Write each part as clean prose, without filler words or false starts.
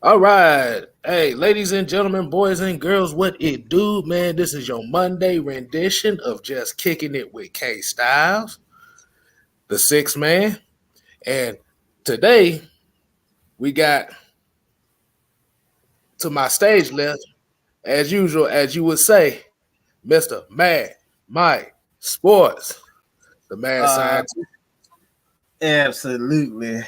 All right. Hey, ladies and gentlemen, boys and girls, what it do, man? This is your Monday rendition of Just Kicking It with Kstylz, the sixth man. And today we got to my stage left, as usual, as you would say, Mr. Mad Mike Sports, the mad Uh, scientist. absolutely.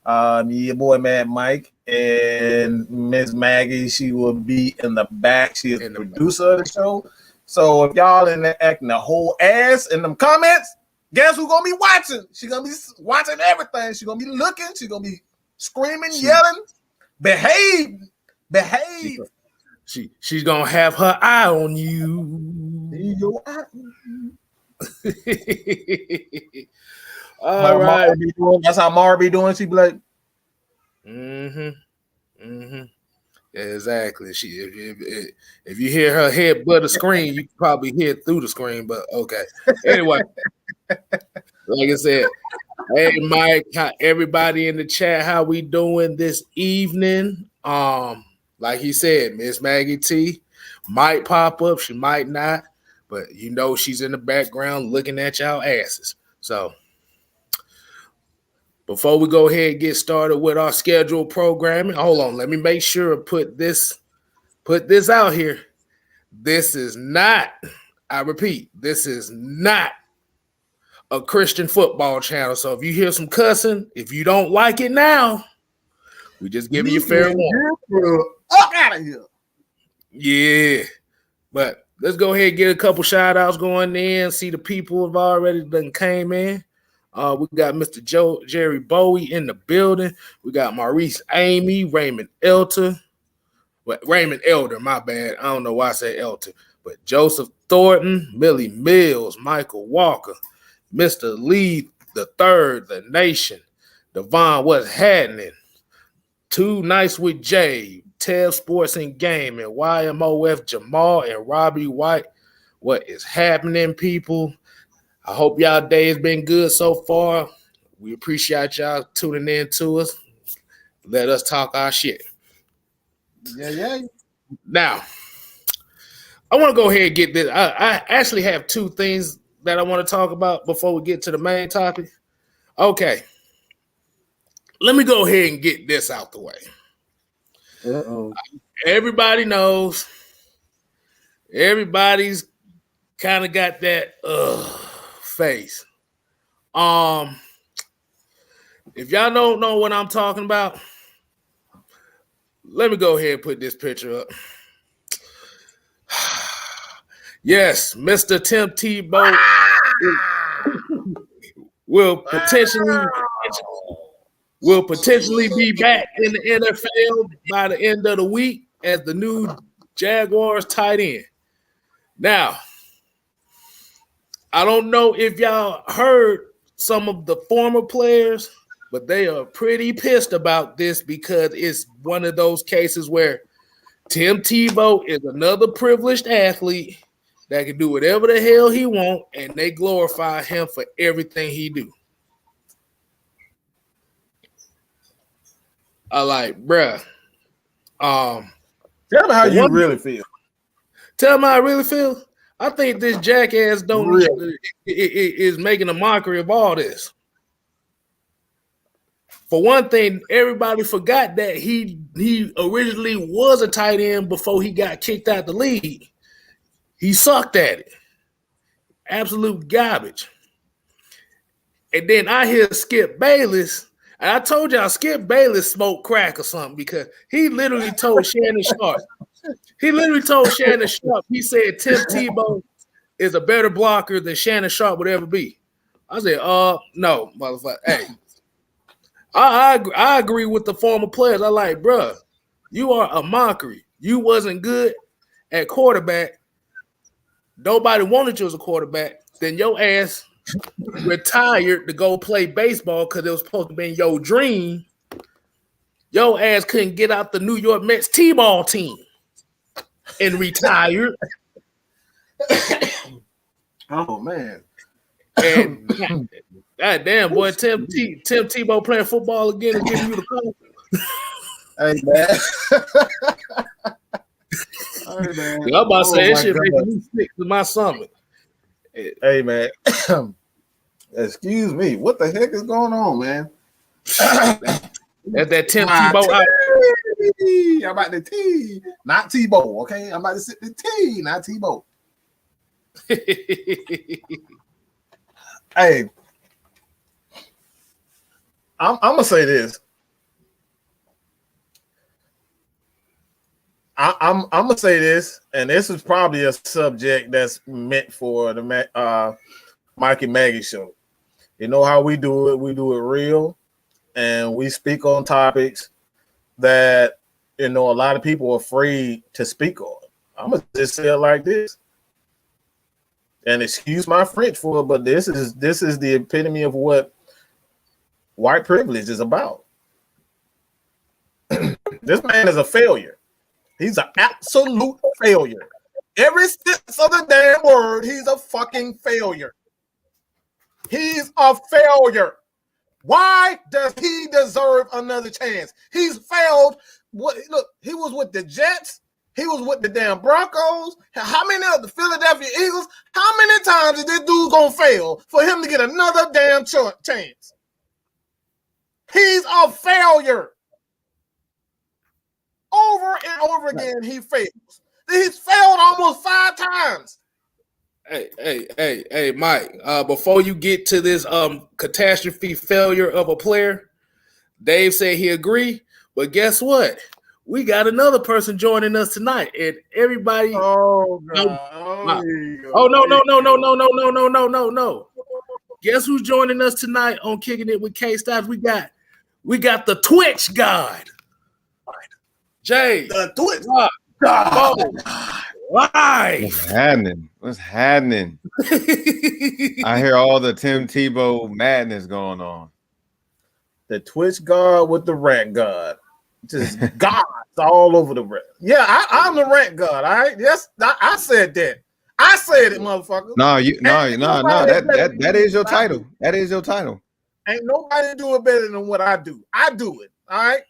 Your boy Mad Mike and Miss Maggie, she will be in the back. She is the In the producer of the show. So if y'all in there acting a whole ass in them comments, guess who's gonna be watching? She's gonna be watching everything. She's gonna be looking. She's gonna be screaming, yelling. Behave. she's gonna have her eye on you. All right. That's how Mara be doing. She be like, Yeah, exactly. If you hear her head butt the screen, you can probably hear it through the screen. But okay. Anyway, like I said, hey Mike, everybody in the chat, how we doing this evening? Like he said, Miss Maggie T might pop up, she might not, but you know she's in the background looking at y'all asses. So before we go ahead and get started with our scheduled programming, hold on, let me make sure to put this out here. This is not, I repeat, this is not a Christian football channel. So if you hear some cussing, if you don't like it now, we just giving you fair warning. Up out of here. Yeah. But let's go ahead and get a couple shout outs going in. See the people have already done came in. We got Mr. Jerry Bowie in the building. We got Maurice Amy, Raymond Elder, my bad. I don't know why I said Elder, but Joseph Thornton, Millie Mills, Michael Walker, Mr. Lee the Third, The Nation, Devon, what's happening? Too Nice with Jay, Ted Sports and Gaming, YMOF Jamal and Robbie White. What is happening, people? I hope y'all day has been good so far. We appreciate y'all tuning in to us. Let us talk our shit. Yeah. Now, I want to go ahead and get this. I actually have two things that I want to talk about before we get to the main topic. Okay. Let me go ahead and get this out the way. Uh-oh. Everybody knows. Everybody's kind of got that face. If y'all don't know what I'm talking about, let me go ahead and put this picture up. Yes, Mr. Tim Tebow will potentially be back in the NFL by the end of the week as the new Jaguars tight end. Now, I don't know if y'all heard some of the former players, but they are pretty pissed about this because it's one of those cases where Tim Tebow is another privileged athlete that can do whatever the hell he wants, and they glorify him for everything he do. I like, bruh. Tell me how you really feel. Tell me how I really feel. I think this jackass is making a mockery of all this. For one thing, everybody forgot that he originally was a tight end before he got kicked out the league. He sucked at it. Absolute garbage. And then I hear Skip Bayless, and I told y'all Skip Bayless smoked crack or something because he literally told Shannon Sharp. He said Tim Tebow is a better blocker than Shannon Sharp would ever be. I said, no, motherfucker. Hey, I agree with the former players. I like, bruh, you are a mockery. You wasn't good at quarterback. Nobody wanted you as a quarterback. Then your ass retired to go play baseball because it was supposed to be your dream. Your ass couldn't get out the New York Mets T-ball team and retired. Oh, man. And goddamn, boy, Tim Tebow playing football again and giving you the call. Hey man. Hey man. I'm about to say that shit God. making me sick to my stomach. Hey man. Excuse me. What the heck is going on, man? That's that Tim Tebow out. I'm about the tea, not Tebow. Okay, I'm about to sip the tea, not Tebow. Hey, I'm gonna say this. I'm gonna say this, and this is probably a subject that's meant for the Mike and Maggie show. You know how we do it? We do it real, and we speak on topics that a lot of people are afraid to speak on. I'm gonna just say it like this, and excuse my French for it, but this is the epitome of what white privilege is about. This man is a failure. He's an absolute failure. Every sense of the damn word, he's a fucking failure. He's a failure. Why does he deserve another chance? He's failed. Look, he was with the Jets. He was with the damn Broncos. How many of the Philadelphia Eagles? How many times is this dude gonna fail for him to get another damn chance? He's a failure. Over and over again, he fails. He's failed almost 5 times. Hey, Mike. Before you get to this catastrophe failure of a player, Dave said he agreed. But guess what? We got another person joining us tonight, and everybody. Oh God! No. Guess who's joining us tonight on Kicking It with Kstylz? We got the Twitch God. Jay, the Twitch God. Live. What's happening? I hear all the Tim Tebow madness going on. The Twitch God with the Rant God. Just gods all over the rant. Yeah, I'm the Rant God. All right. Yes, I said that. I said it, motherfucker. No. That is your title. That is your title. Ain't nobody do it better than what I do. I do it. All right.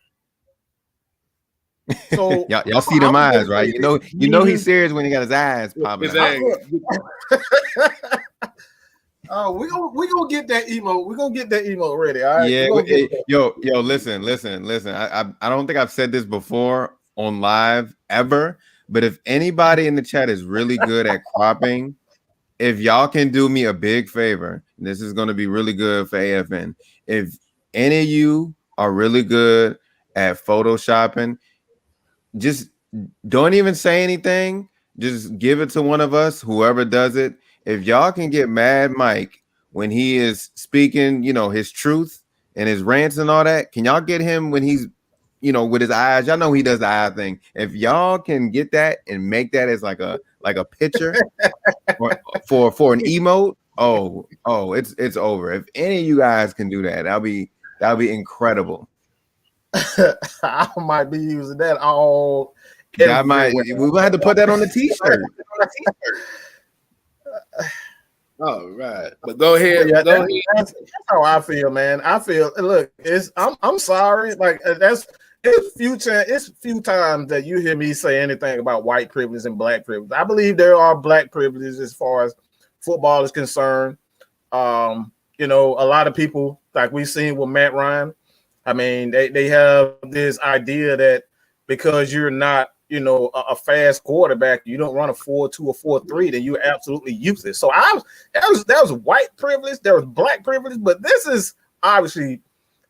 So y'all see them eyes, right? You know he's serious when he got his eyes popping out. Oh, we gonna get that emo. We're gonna get that emo ready. All right. Yeah. Yo, listen. I don't think I've said this before on live ever, but if anybody in the chat is really good at cropping, if y'all can do me a big favor, and this is gonna be really good for AFN. If any of you are really good at photoshopping, just don't even say anything. Just give it to one of us, whoever does it. If y'all can get Mad Mike when he is speaking, his truth and his rants and all that, can y'all get him when he's, with his eyes? Y'all know he does the eye thing. If y'all can get that and make that as like a picture for an emote, it's over. If any of you guys can do that, that'll be incredible. I might be using that all. We gonna have to put that on the t-shirt. All right, but go ahead. Yeah, that's how I feel, man. I feel. Look, I'm sorry. Like it's few times that you hear me say anything about white privilege and black privilege. I believe there are black privileges as far as football is concerned. A lot of people, like we've seen with Matt Ryan. I mean, they have this idea that because you're not, a fast quarterback, you don't run a 4.2 or 4.3, then you're absolutely useless. So that was white privilege, there was black privilege, but this is obviously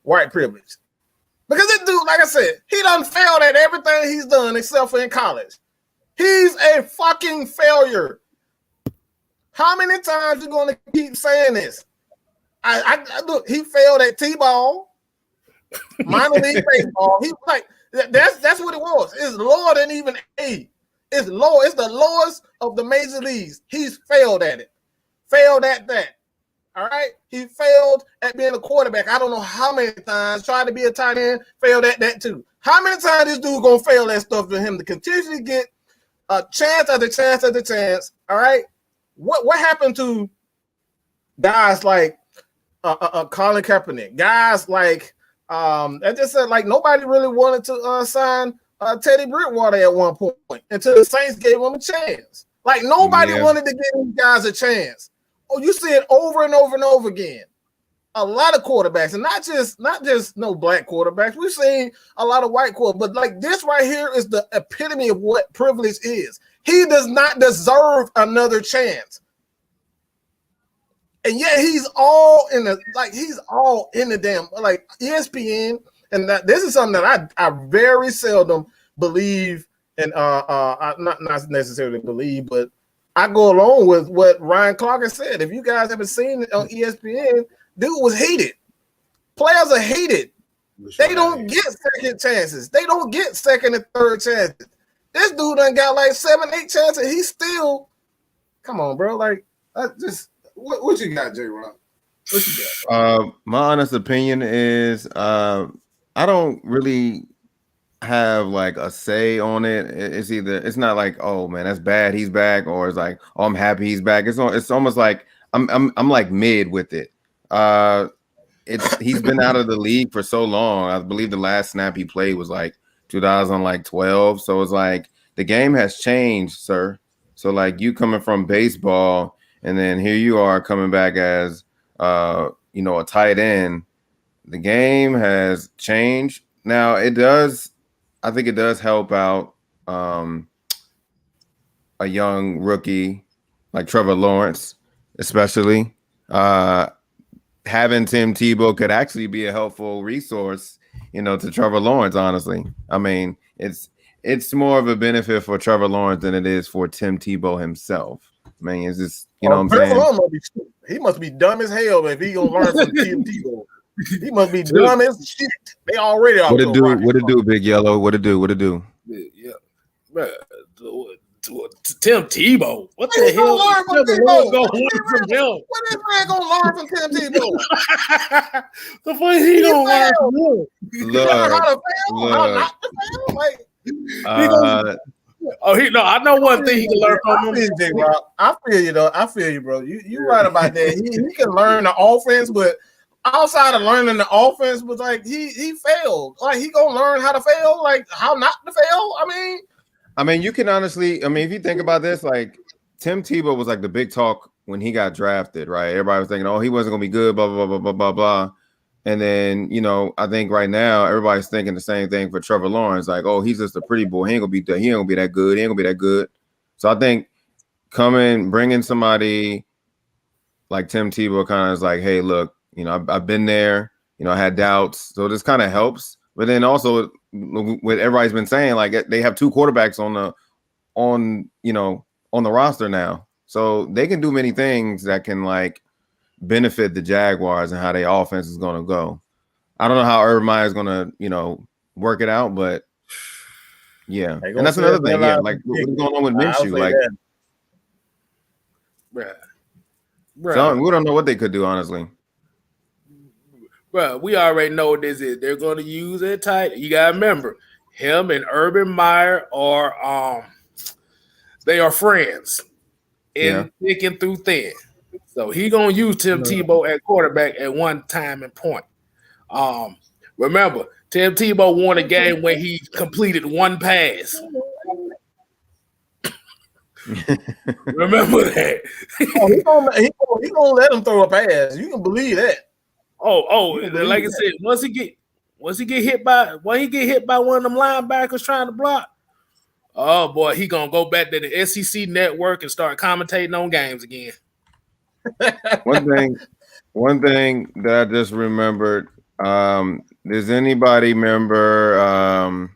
white privilege. Because this dude, like I said, he done failed at everything he's done except for in college. He's a fucking failure. How many times you gonna keep saying this? I look, he failed at T-ball. Minor league baseball. He like that's what it was. It's lower than even A. It's lower. It's the lowest of the major leagues. He's failed at it. Failed at that. All right. He failed at being a quarterback. I don't know how many times. Tried to be a tight end. Failed at that too. How many times this dude gonna fail that stuff for him to continually get a chance after chance after chance? All right. What happened to guys like Colin Kaepernick? Guys like I just said like nobody really wanted to sign Teddy Bridgewater at one point until the Saints gave him a chance. Like nobody wanted to give these guys a chance. Oh, you see it over and over and over again. A lot of quarterbacks, and not just no black quarterbacks. We've seen a lot of white quarterbacks, but like this right here is the epitome of what privilege is. He does not deserve another chance. And yet he's all in the damn like ESPN, and this is something that I very seldom believe, and not necessarily believe, but I go along with what Ryan Clark has said. If you guys haven't seen it on ESPN, dude was hated. Players are hated. They don't get second chances. They don't get second and third chances. This dude done got like 7, 8 chances. He's still, come on, bro. Like, what you got, J-Rock? What you got? My honest opinion is I don't really have like a say on it. It's not like, oh man, that's bad, he's back, or it's like, oh, I'm happy he's back. It's almost like I'm like mid with it. He's been out of the league for so long. I believe the last snap he played was like 2012. So it's like the game has changed, sir. So like you coming from baseball, and then here you are coming back as a tight end. The game has changed. Now I think it does help out a young rookie like Trevor Lawrence, especially. Having Tim Tebow could actually be a helpful resource, to Trevor Lawrence, honestly. I mean, it's more of a benefit for Trevor Lawrence than it is for Tim Tebow himself. I mean, it's just, know what I'm saying? He must be dumb as hell if he gonna learn from Tim Tebow. He must be dumb as shit. They already are. What it do, Big Yellow? What it do? Yeah. Bro, Tim Tebow. What the hell? What is man gonna learn from Tim Tebow? The fuck he gonna learn from him? Learn how to fail, how not to fail. Like, I know one thing he can learn from him. I feel you though. I feel you, bro. You right about that. He can learn the offense, but outside of learning the offense, was like he failed. Like he gonna learn how to fail, like how not to fail. I mean, you can honestly. If you think about this, like Tim Tebow was like the big talk when he got drafted, right? Everybody was thinking, oh, he wasn't gonna be good, blah blah blah blah blah blah. And then I think right now everybody's thinking the same thing for Trevor Lawrence, like, oh, he's just a pretty boy. He ain't gonna be that good. He ain't gonna be that good. So I think bringing somebody like Tim Tebow kind of is like, hey, look. I've been there, I had doubts. So this kind of helps. But then also what everybody's been saying, like they have 2 quarterbacks on the roster now. So they can do many things that can like benefit the Jaguars and how their offense is going to go. I don't know how Urban Meyer is going to, work it out, but yeah. And that's another thing. Yeah, like what's going on with Minshew? Like, so we don't know what they could do, honestly. Bro, we already know what this is. They're going to use it tight. You got to remember, him and Urban Meyer they are friends in thick and through thin. So he going to use Tim Tebow at quarterback at one time and point. Remember, Tim Tebow won a game when he completed 1 pass. Remember that. He gonna let him throw a pass. You can believe that. Like I said, once he get hit by one of them linebackers trying to block, oh boy, he gonna go back to the SEC network and start commentating on games again. One thing that I just remembered. Does anybody remember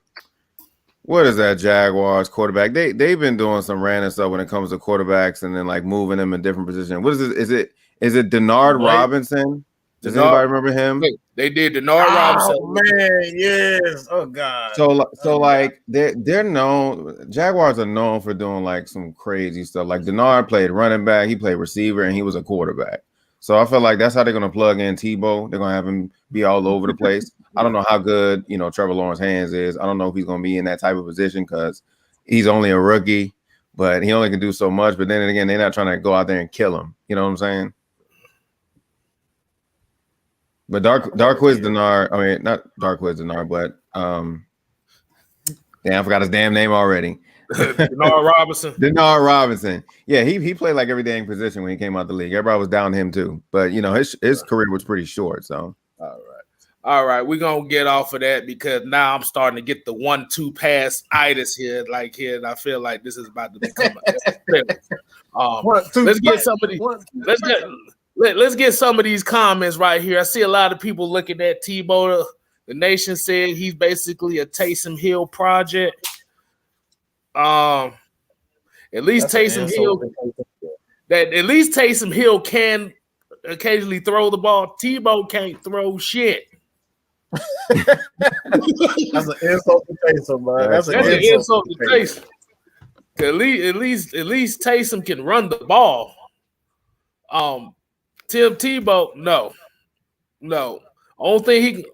what is that Jaguars quarterback? They've been doing some random stuff when it comes to quarterbacks and then like moving them in different positions. What is it? Is it Denard Robinson? Does anybody remember him? They did Denard Robinson. Oh man, yes. Oh god. So like they're known. Jaguars are known for doing like some crazy stuff. Like Denard played running back, he played receiver, and he was a quarterback. So I feel like that's how they're gonna plug in Tebow. They're gonna have him be all over the place. I don't know how good Trevor Lawrence's hands is. I don't know if he's gonna be in that type of position because he's only a rookie, but he only can do so much. But then again, they're not trying to go out there and kill him. You know what I'm saying? But Darkwiz Denard, I mean, not Darkwiz Denard, but damn, I forgot his damn name already. Denard Robinson. Denard Robinson. Yeah, he played like every dang position when he came out the league. Everybody was down him too. But you know, his career was pretty short. So all right, we're gonna get off of that because now I'm starting to get the 1-2 pass itis here, and I feel like this is about to become let's get some of these. Let's get some of these comments right here. I see a lot of people looking at Tebow. The Nation said he's basically a Taysom Hill project. At least Taysom Hill can occasionally throw the ball. Tebow can't throw shit. That's an insult to Taysom, man. That's an insult to Taysom. At least Taysom can run the ball. Tim Tebow, no. Only thing he can.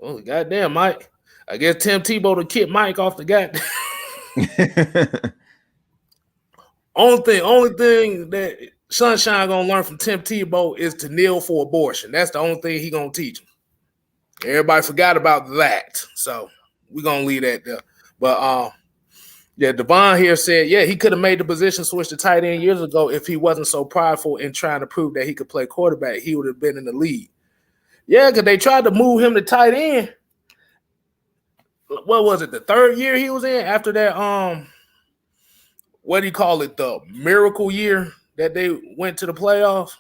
Oh, goddamn, Mike. I guess Tim Tebow to kick Mike off the goddamn. Only thing that Sunshine gonna learn from Tim Tebow is to kneel for abortion. That's the only thing he gonna teach him. Everybody forgot about that, so we're gonna leave that there. But yeah, Devon here said, yeah, he could have made the position switch to tight end years ago if he wasn't so prideful in trying to prove that he could play quarterback. He would have been in the league. Yeah, because they tried to move him to tight end. What was it? The third year he was in after that. What do you call it? The miracle year that they went to the playoffs,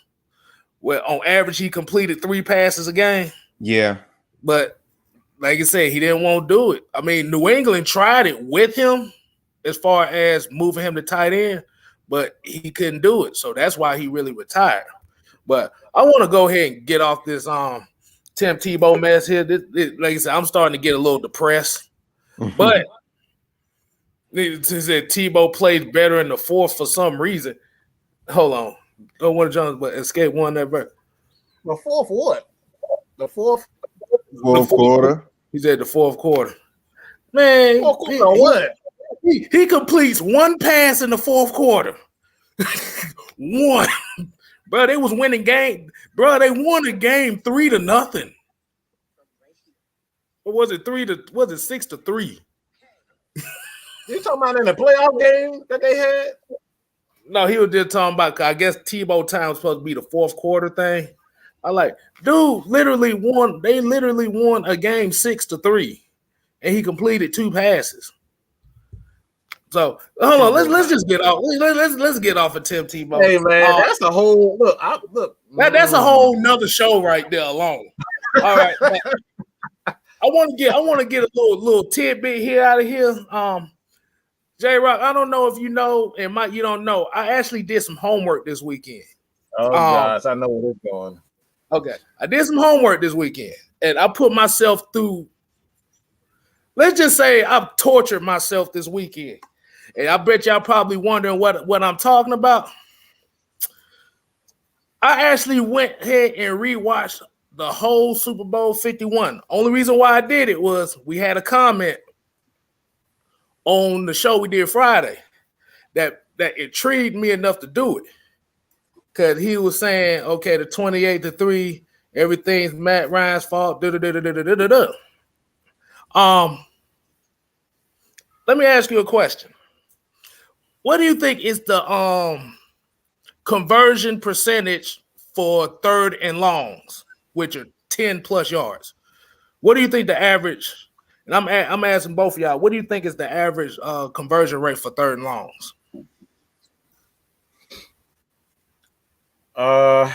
where on average he completed 3 passes a game. Yeah, but like I said, he didn't want to do it. I mean, New England tried it with him as far as moving him to tight end, but he couldn't do it. So that's why he really retired. But I want to go ahead and get off this Tim Tebow mess here. Like I said, I'm starting to get a little depressed. But it said Tebow played better in the fourth for some reason. Hold on. Don't want to jump, but Escape won that verse. The fourth what? The fourth quarter. He said the fourth quarter. Man, what? He completes 1 pass in the fourth quarter. 1. Bro, they was winning game. Bro, they won the game 3-0. Or was it 6-3? You talking about in the playoff game that they had? No, he was just talking about, I guess Tebow time was supposed to be the fourth quarter thing. I like, dude literally won. They literally won a game 6-3, and he completed 2 passes. So hold on, let's just get off. Let's get off of Tim Tebow. Hey man, that's a whole look. That's a whole nother show right there alone. All right, I want to get a little tidbit here out of here. J-Rock, I don't know if you know, and Mike, you don't know. I actually did some homework this weekend. Oh gosh, I know where it's going. Okay, I did some homework this weekend, and I put myself through. Let's just say I've tortured myself this weekend. And I bet y'all probably wondering what I'm talking about. I actually went ahead and rewatched the whole Super Bowl 51. Only reason why I did it was we had a comment on the show we did Friday that intrigued me enough to do it. Because he was saying, okay, the 28-3, everything's Matt Ryan's fault. Let me ask you a question. What do you think is the conversion percentage for 3rd and longs, which are 10 plus yards? What do you think the average? And I'm asking both of y'all. What do you think is the average conversion rate for 3rd and longs? I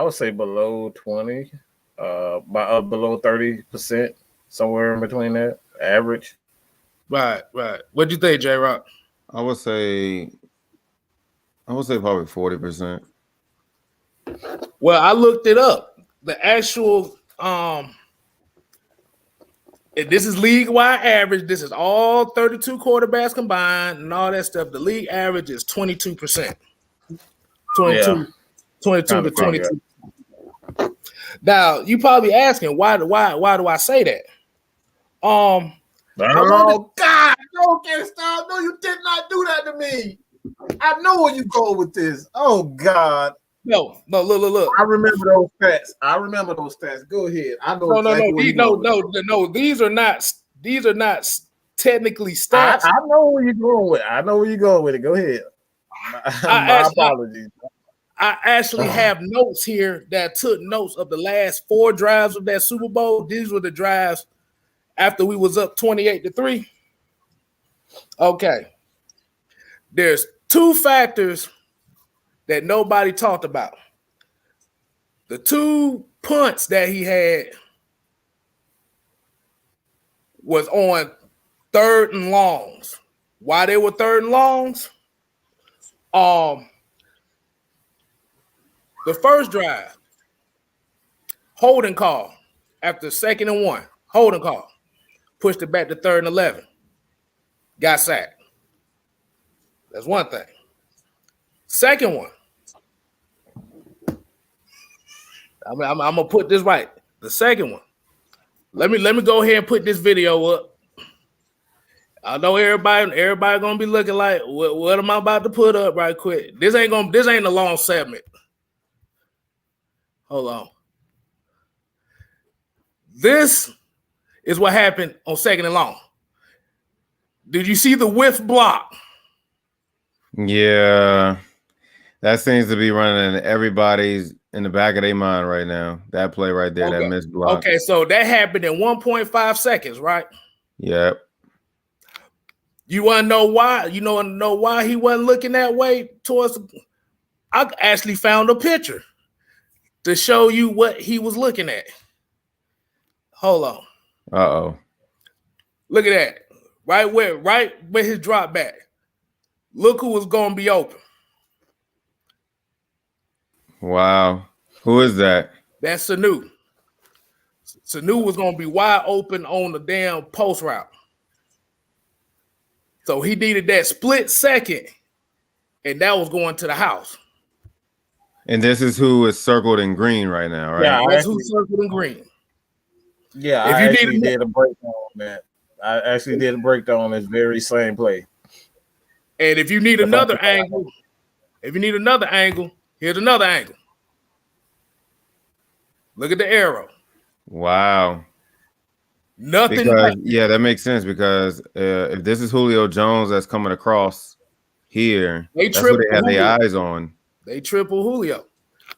would say below 20, below 30%, somewhere in between that average. Right. What do you think, J-Rock? I would say probably 40%. Well, I looked it up. The actual this is league-wide average. This is all 32 quarterbacks combined and all that stuff. The league average is 22%. 22 to 22. Now, you probably asking why do I say that? Oh God, no, Kstylz. No, you did not do that to me. I know where you go with this. Oh God. No, look. I remember those stats. Go ahead. I know exactly where you're going. No. These are not technically I stats. know where you're going with it. I know where you're going with it. Go ahead. My apologies. I actually have notes here that took notes of the last 4 drives of that Super Bowl. These were the drives after we was up 28-3. Okay. There's 2 factors that nobody talked about. The 2 punts that he had was on 3rd and longs. Why they were 3rd and longs? The first drive, holding call after 2nd and 1, holding call, pushed it back to 3rd and 11, got sacked. That's one thing. Second one, I'm gonna put this right. The second one, let me go ahead and put this video up. I know everybody gonna be looking like, what am I about to put up right quick? This ain't a long segment. Hold on. This is what happened on 2nd and long. Did you see the whiff block? Yeah. That seems to be running everybody's in the back of their mind right now. That play right there, that missed block. Okay, so that happened in 1.5 seconds, right? Yep. You want to know why? You want to know why he wasn't looking that way towards? I actually found a picture to show you what he was looking at. Hold on. Uh-oh. Look at that. Right where his drop back. Look who was going to be open. Wow. Who is that? That's Sanu. Sanu was going to be wide open on the damn post route. So he needed that split second, and that was going to the house. And this is who is circled in green right now, right? Yeah, that's who's circled in green. Yeah, I actually did a breakdown on that. I actually did a breakdown on this very same play. And if you need another angle, here's another angle. Look at the arrow. Wow. Nothing. Because, yeah, that makes sense because if this is Julio Jones that's coming across here, that's what they had their eyes on. They triple Julio.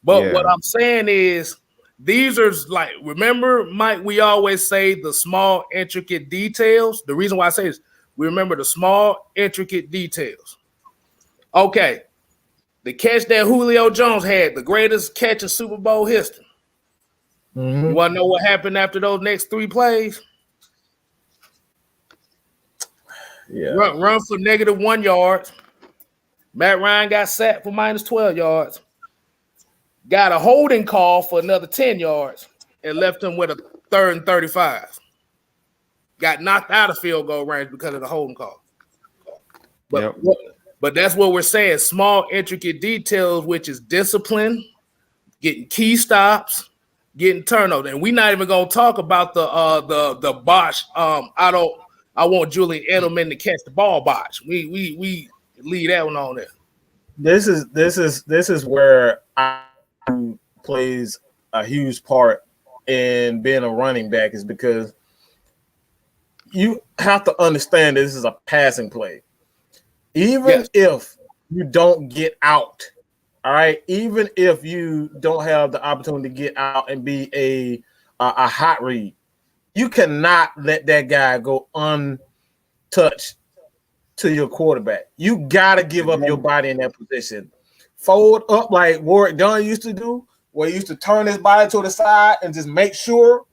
But what I'm saying is these are like, remember, Mike, we always say the small, intricate details. The reason why I say this, we remember the small, intricate details. Okay. The catch that Julio Jones had, the greatest catch in Super Bowl history. Mm-hmm. You want to know what happened after those next 3 plays? Yeah. Run for -1 yard. Matt Ryan got sacked for -12 yards. Got a holding call for another 10 yards and left him with a 3rd and 35. Got knocked out of field goal range because of the holding call. But that's what we're saying. Small, intricate details, which is discipline, getting key stops, getting turnovers. And we're not even gonna talk about the botch. I want Julian Edelman to catch the ball botch. We leave that one on there. This is where I plays a huge part in being a running back is because you have to understand this is a passing play. Even if you don't get out, all right, even if you don't have the opportunity to get out and be a hot read, you cannot let that guy go untouched to your quarterback. You got to give up your body in that position. Fold up like Warwick Dunn used to do, where he used to turn his body to the side and just make sure,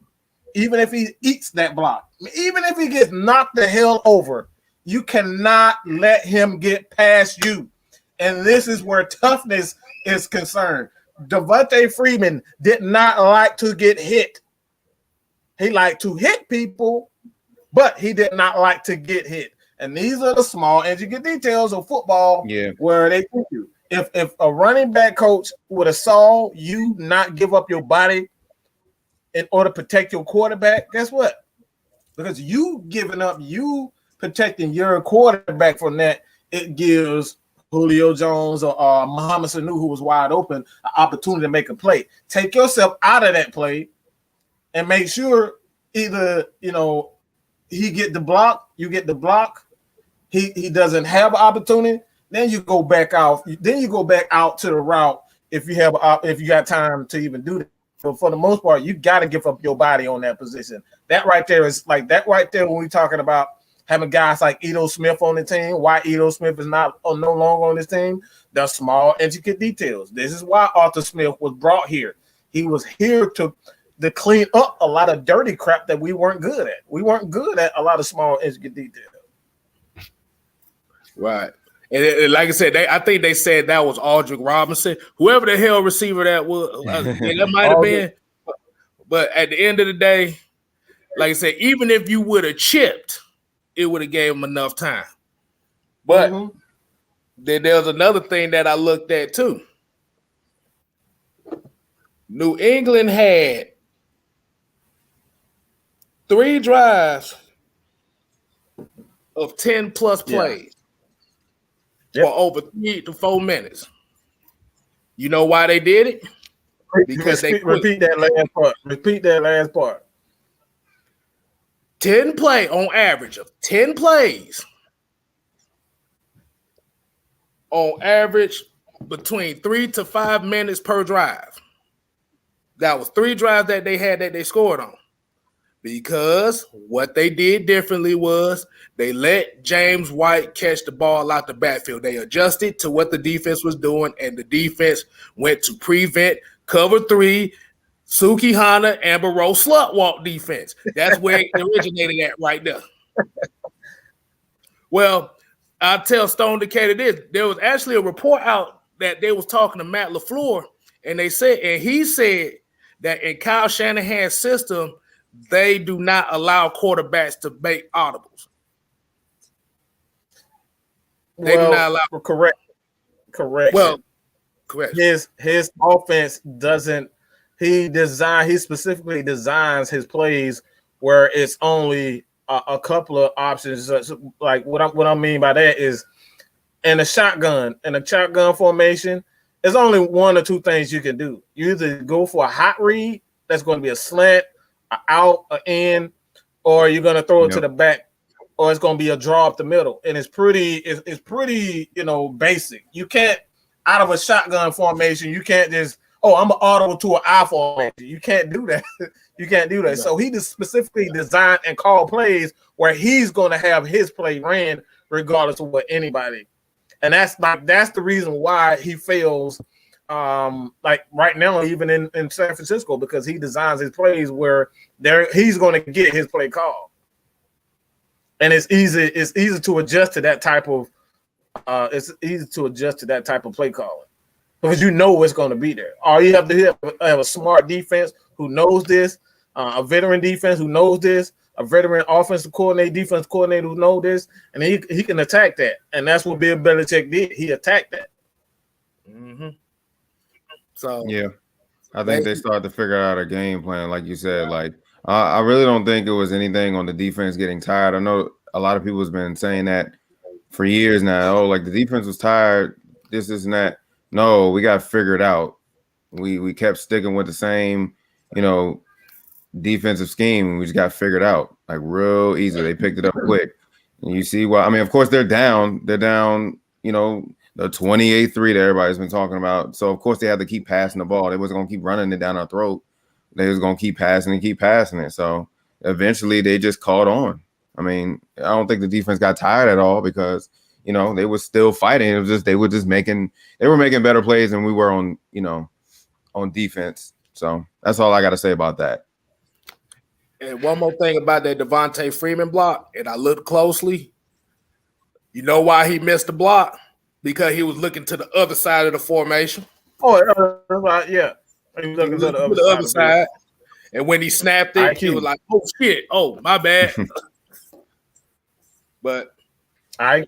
even if he eats that block, even if he gets knocked the hell over, you cannot let him get past you. And this is where toughness is concerned. Devontae Freeman did not like to get hit. He liked to hit people, but he did not like to get hit. And these are the small intricate details of football where they think you. If a running back coach would have saw you not give up your body in order to protect your quarterback, guess what? Because you giving up, you protecting your quarterback from that, it gives Julio Jones or Muhammad Sanu, who was wide open, an opportunity to make a play. Take yourself out of that play and make sure either, he get the block, you get the block, he doesn't have an opportunity, then you go back out. Then you go back out to the route if you got time to even do that. But for the most part, you got to give up your body on that position. That right there is like that right there when we're talking about having guys like Ito Smith on the team, why Ito Smith is no longer on this team, the small, intricate details. This is why Arthur Smith was brought here. He was here to clean up a lot of dirty crap that we weren't good at. We weren't good at a lot of small, intricate details. Right. And like I said, I think they said that was Aldrick Robinson. Whoever the hell receiver that was, that might have been. But at the end of the day, like I said, even if you would have chipped, it would have gave him enough time. But then there's another thing that I looked at too. New England had 3 drives of 10-plus plays for over 3 to 4 minutes. You know why they did it? Because they repeat that last part. Repeat that last part. 10 play on average of 10 plays on average between 3 to 5 minutes per drive. That was 3 drives that they had that they scored on. Because what they did differently was they let James White catch the ball out the backfield. They adjusted to what the defense was doing, and the defense went to prevent cover 3, Suki Hana, Amber Rose slut walk defense. That's where it originated at right there. Well, I'll tell Stone Decatur this. There was actually a report out that they was talking to Matt LaFleur, and he said that in Kyle Shanahan's system, they do not allow quarterbacks to make audibles. They do not allow. Correct. Well, correct. His offense doesn't. He specifically designs his plays where it's only a couple of options. Like what I mean by that is in a shotgun formation, there's only 1 or 2 things you can do. You either go for a hot read, that's going to be a slant, an out, an in, or you're going to throw it to the back, or it's going to be a draw up the middle. And it's pretty, basic. You can't, out of a shotgun formation, you can't just, I'm an audible to an I formation. You can't do that. You can't do that. No. So he just specifically designed and called plays where he's going to have his play ran regardless of what anybody. And that's the reason why he fails, like right now, even in San Francisco, because he designs his plays where he's going to get his play called. And it's easy to adjust to that type of play calling. Because you know what's going to be there. All you have to have a smart defense who knows this, a veteran defense who knows this, a veteran offensive coordinator, defense coordinator who knows this, and he can attack that. And that's what Bill Belichick did. He attacked that. Mm-hmm. So yeah, I think they started to figure out a game plan, like you said. Like I really don't think it was anything on the defense getting tired. I know a lot of people has been saying that for years now. Oh, like the defense was tired, this and that. No, we got to figure it out. We kept sticking with the same, defensive scheme. We just got figured out like real easy. They picked it up quick. And you see why. I mean, of course, they're down. They're down, the 28-3 that everybody's been talking about. So, of course, they had to keep passing the ball. They wasn't going to keep running it down our throat. They was going to keep passing it. So, eventually, they just caught on. I mean, I don't think the defense got tired at all because – they were still fighting. It was just they were making better plays than we were on defense. So that's all I got to say about that. And one more thing about that Devontae Freeman block, and I looked closely. You know why he missed the block? Because he was looking to the other side of the formation. Oh, yeah. He was looking to the other side. And when he snapped it, he was like, "Oh shit! Oh my bad." But IQ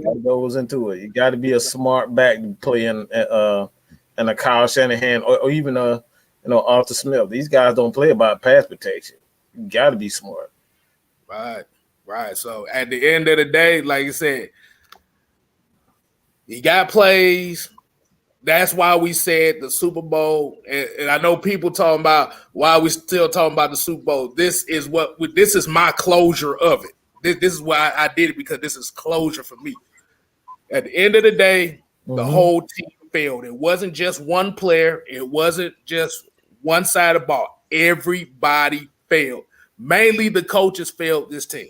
that goes into it. You got to be a smart back to play in a Kyle Shanahan or even Arthur Smith. These guys don't play about pass protection. You got to be smart. Right. So at the end of the day, like you said, He got plays. That's why we said the Super Bowl, and I know people talking about why we still talking about the Super Bowl. This is my closure of it. This is why I did it, because this is closure for me. At the end of the day, the whole team failed. It wasn't just one player. It wasn't just one side of the ball. Everybody failed. Mainly the coaches failed this team.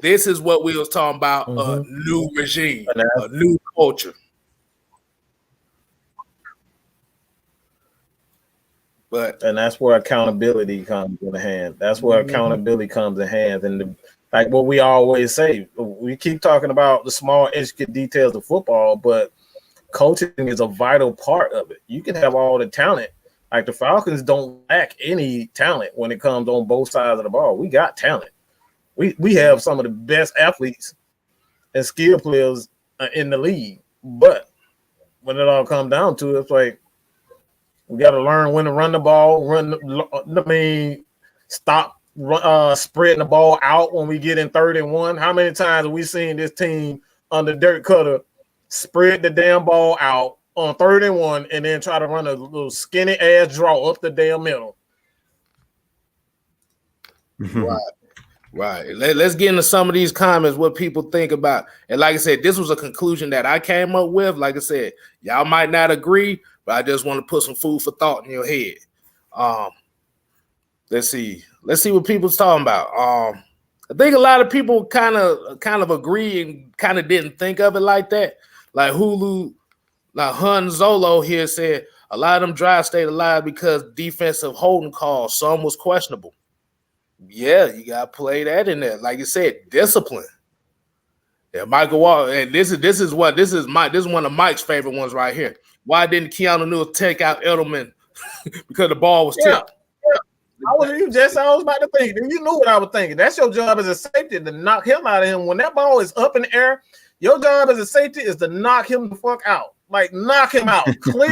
This is what we was talking about, a new regime, a new culture. And that's where accountability comes in hand. That's where accountability comes in hand. And like what we always say, we keep talking about the small, intricate details of football, but coaching is a vital part of it. You can have all the talent. Like the Falcons don't lack any talent when it comes on both sides of the ball. We got talent. We have some of the best athletes and skill players in the league. But when it all comes down to it, it's like, we got to learn when to run the ball, stop spreading the ball out when we get in 3rd and 1. How many times have we seen this team under Dirk Koetter spread the damn ball out on 3rd and 1 and then try to run a little skinny ass draw up the damn middle? Right. Let's get into some of these comments, what people think about. And like I said, this was a conclusion that I came up with. Like I said, y'all might not agree, but I just want to put some food for thought in your head. Let's see what people's talking about. I think a lot of people kind of agree and kind of didn't think of it like that. Like Hulu, like Hun Zolo here said, a lot of them drives stayed alive because defensive holding calls. Some was questionable. Yeah, you gotta play that in there. Like you said, discipline. Yeah, Michael Walker, and this is one of Mike's favorite ones right here. Why didn't Keanu Neal take out Edelman? Because the ball was tipped. I was about to think. You knew what I was thinking. That's your job as a safety, to knock him out of him. When that ball is up in the air, your job as a safety is to knock him the fuck out. Like, knock him out. Clean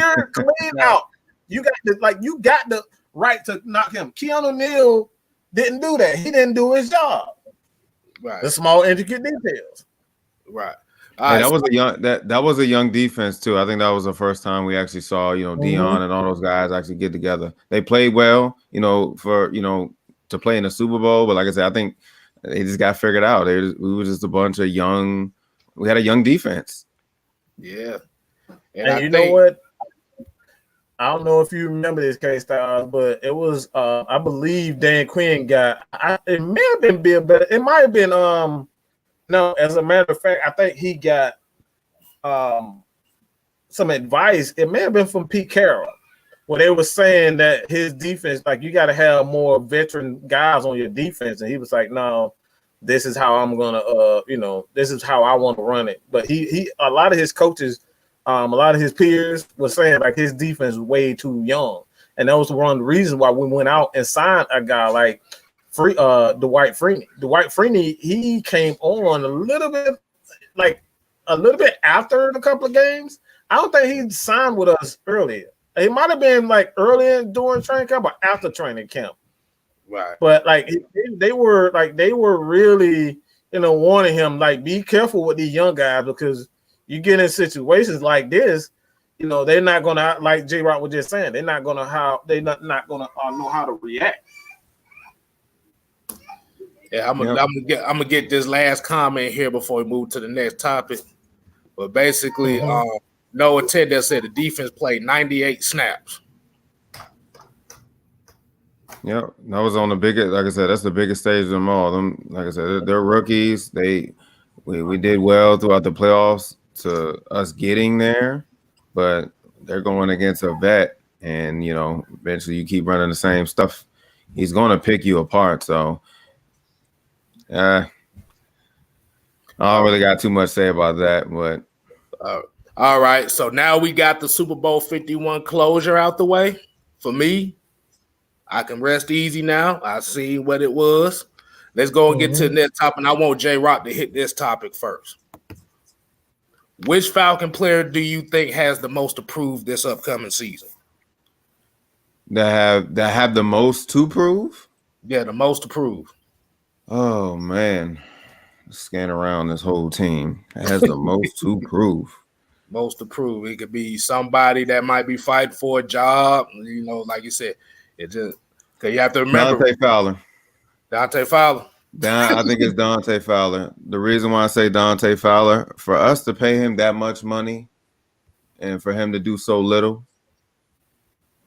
out. You got the right to knock him. Keanu Neal didn't do that. He didn't do his job. Right. The small intricate details. Right. Hey, that was a young defense too. I think that was the first time we actually saw, Dion and all those guys actually get together. They played well, to play in the Super Bowl. But like I said, I think they just got figured out. We were just a bunch of young. We had a young defense. Yeah. And you know what? I don't know if you remember this Kstylz, but it was I believe Dan Quinn got. It may have been Bill, but it might have been no. As a matter of fact, I think he got some advice. It may have been from Pete Carroll, where they were saying that his defense, like, you got to have more veteran guys on your defense, and he was like, no. This is how I'm gonna, this is how I want to run it. But he a lot of his coaches. A lot of his peers were saying like his defense was way too young, and that was one of the reasons why we went out and signed a guy like Dwight Freeney. Dwight Freeney, he came on a little bit after the couple of games. I don't think he signed with us earlier. It might have been like earlier during training camp or after training camp. Right. But like they were really warning him, like, be careful with these young guys, because you get in situations like this, they're not gonna, like J Rock was just saying, they're not gonna know how to react. Yeah, I'm gonna get this last comment here before we move to the next topic. But basically, Noah Tedder said the defense played 98 snaps. Yeah, that was on the biggest. Like I said, that's the biggest stage of them all. Them, like I said, they're rookies. We did well throughout the playoffs to us getting there, but they're going against a vet, and eventually you keep running the same stuff, he's going to pick you apart. So I don't really got too much to say about that. But all right, so now we got the Super Bowl 51 closure out the way. For me, I can rest easy now. I see what it was. Let's go and get to the next topic. And I want J Rock to hit this topic first. Which Falcon player do you think has the most to prove this upcoming season? That have the most to prove? Yeah, the most to prove. Oh man, Scan around this whole team. Has the most to prove. Most to prove. It could be somebody that might be fighting for a job. You know, like you said, it just because you have to remember Dante Fowler. Dante Fowler. I think it's Dante Fowler. The reason why I say Dante Fowler, for us to pay him that much money and for him to do so little,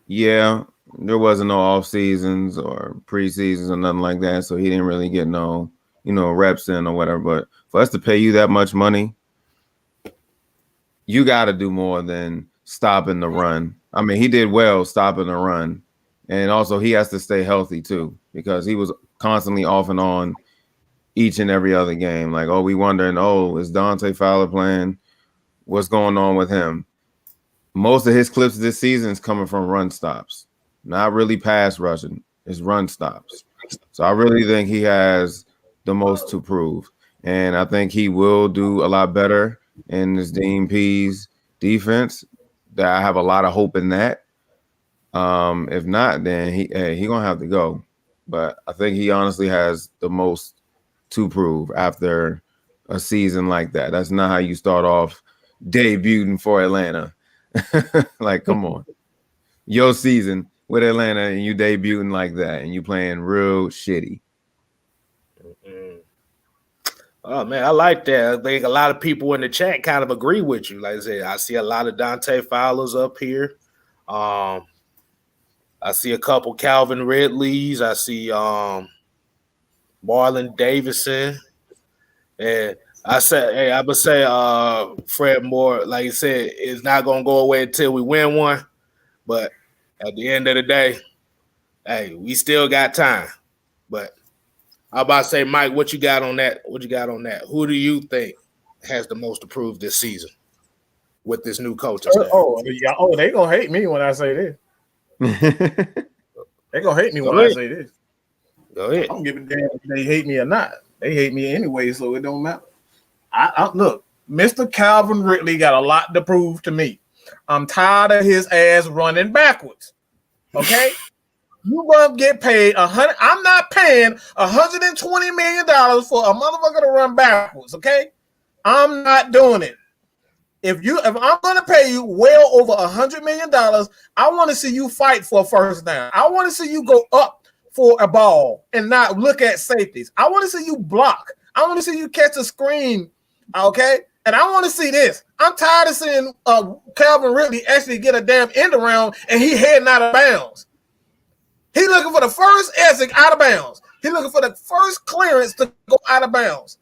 yeah, there wasn't no off seasons or preseasons or nothing like that, so he didn't really get no, reps in or whatever. But for us to pay you that much money, you got to do more than stopping the run. I mean, he did well stopping the run, and also he has to stay healthy too because he was constantly off and on each and every other game. Like, we wondering, is Dante Fowler playing? What's going on with him? Most of his clips this season is coming from run stops, not really pass rushing. It's run stops. So I really think he has the most to prove. And I think he will do a lot better in this Dean Pease defense. That I have a lot of hope in that. If not, then he gonna have to go. But I think he honestly has the most to prove after a season like that. That's not how you start off debuting for Atlanta. Like, come on. Your season with Atlanta and you debuting like that and you playing real shitty. Mm-hmm. Oh, man, I like that. I think a lot of people in the chat kind of agree with you. Like I said, I see a lot of Dante Fowlers up here. I see a couple Calvin Ridleys. I see Marlon Davidson. And I would say Fred Moore, like you said, is not going to go away until we win one. But at the end of the day, hey, we still got time. But I'm about to say, Mike, what you got on that? Who do you think has the most to prove this season with this new coaching staff? They going to hate me when I say this. They going to hate me when I say this. Go ahead. I don't give a damn if they hate me or not. They hate me anyway, so it don't matter. I look, Mr. Calvin Ridley got a lot to prove to me. I'm tired of his ass running backwards. Okay? You gonna get paid $100. I'm not paying $120 million for a motherfucker to run backwards. Okay, I'm not doing it. If I'm gonna pay you well over $100 million, I want to see you fight for a first down. I want to see you go up for a ball and not look at safeties. I want to see you block. I want to see you catch a screen. Okay, and I want to see this. I'm tired of seeing Calvin Ridley actually get a damn end around and he heading out of bounds. He looking for the first exit out of bounds. He looking for the first clearance to go out of bounds.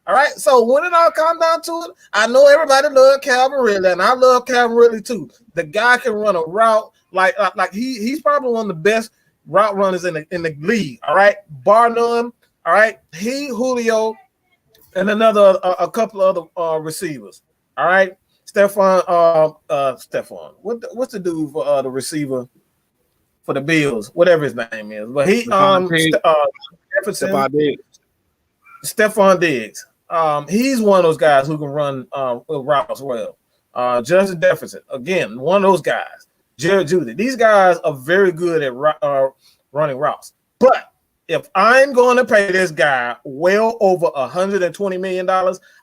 All right. So when it all comes down to it, I know everybody loves Calvin Ridley, and I love Calvin Ridley too. The guy can run a route like he's probably one of the best route runners in the league. All right, bar none. All right, Julio, and a couple of other receivers. All right, Stephon. What's the dude for the receiver? For the Bills, whatever his name is, but Stephon Diggs. He's one of those guys who can run routes well. Justin Jefferson, again, one of those guys. Jared Judy. These guys are very good at running routes. But if I'm going to pay this guy well over $120 million,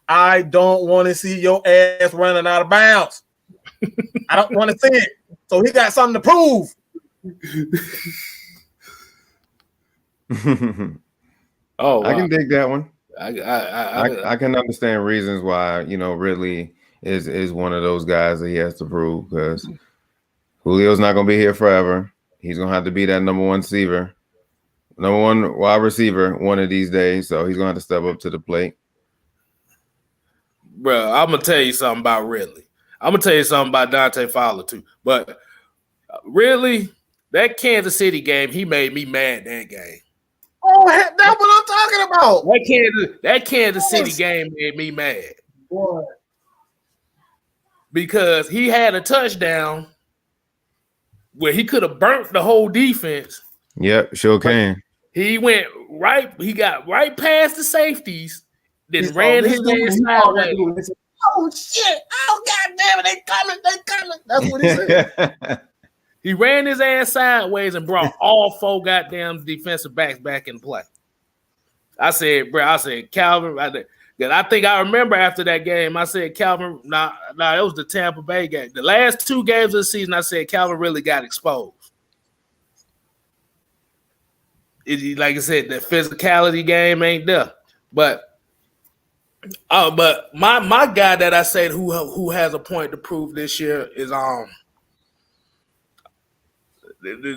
I don't want to see your ass running out of bounds. I don't want to see it. So he got something to prove. I can dig that one. I can understand reasons why Ridley is one of those guys that he has to prove, because Julio's not going to be here forever. He's going to have to be that number one wide receiver one of these days, so he's going to have to step up to the plate. Bro, I'm going to tell you something about Ridley. I'm going to tell you something about Dante Fowler too. But Ridley, that Kansas City game, he made me mad that game. Oh, that's what I'm talking about. That Kansas City game made me mad. What? Because he had a touchdown where he could have burnt the whole defense. Yep, sure can. He went right. He got right past the safeties. Then ran his ass sideways. Oh shit! Oh god damn it! They coming! That's what he said. He ran his ass sideways and brought all four goddamn defensive backs back in play. I said Calvin. I think I remember after that game, I said Calvin. Nah, it was the Tampa Bay game. The last 2 games of the season, I said Calvin really got exposed. Like I said, the physicality game ain't there. But my guy that I said who has a point to prove this year is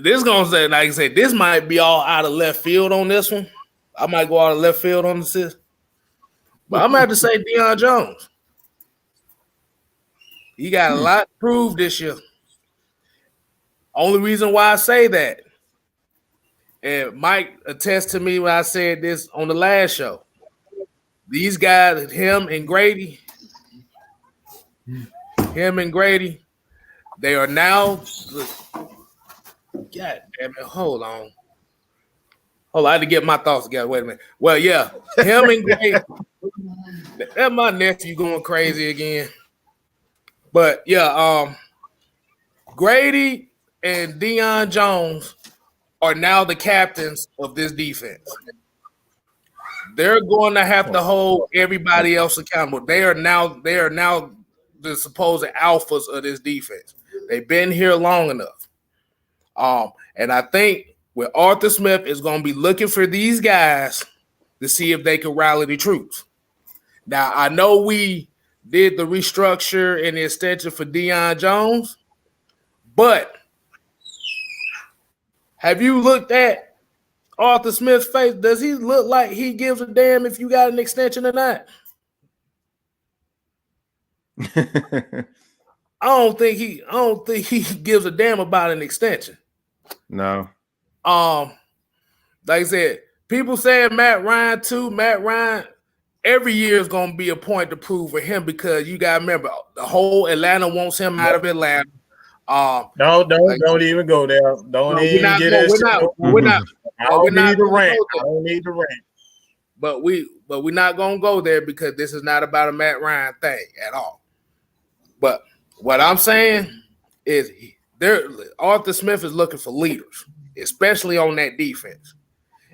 this gonna say, like I said, this might be all out of left field on this one. I might go out of left field on this, but I'm gonna have to say Deion Jones. He got a lot to prove this year. Only reason why I say that, and Mike attests to me when I said this on the last show. These guys, him and Grady, they are now. God damn it! Hold on, I had to get my thoughts together. Wait a minute. Well, yeah, him and Grady. That's my nephew going crazy again. But yeah, Grady and Deion Jones are now the captains of this defense. They're going to have to hold everybody else accountable. They are now the supposed alphas of this defense. They've been here long enough. And I think with Arthur Smith is going to be looking for these guys to see if they can rally the troops. Now, I know we did the restructure and the extension for Deion Jones, but have you looked at Arthur Smith's face? Does he look like he gives a damn if you got an extension or not? I don't think he gives a damn about an extension. No. Like I said, people saying Matt Ryan too. Matt Ryan, every year is going to be a point to prove for him because you got to remember the whole Atlanta wants him out of Atlanta. Don't even go there. Don't even get that. We're not. I don't need the rant. I don't need the rant. But we're not gonna go there because this is not about a Matt Ryan thing at all. But what I'm saying is Arthur Smith is looking for leaders, especially on that defense.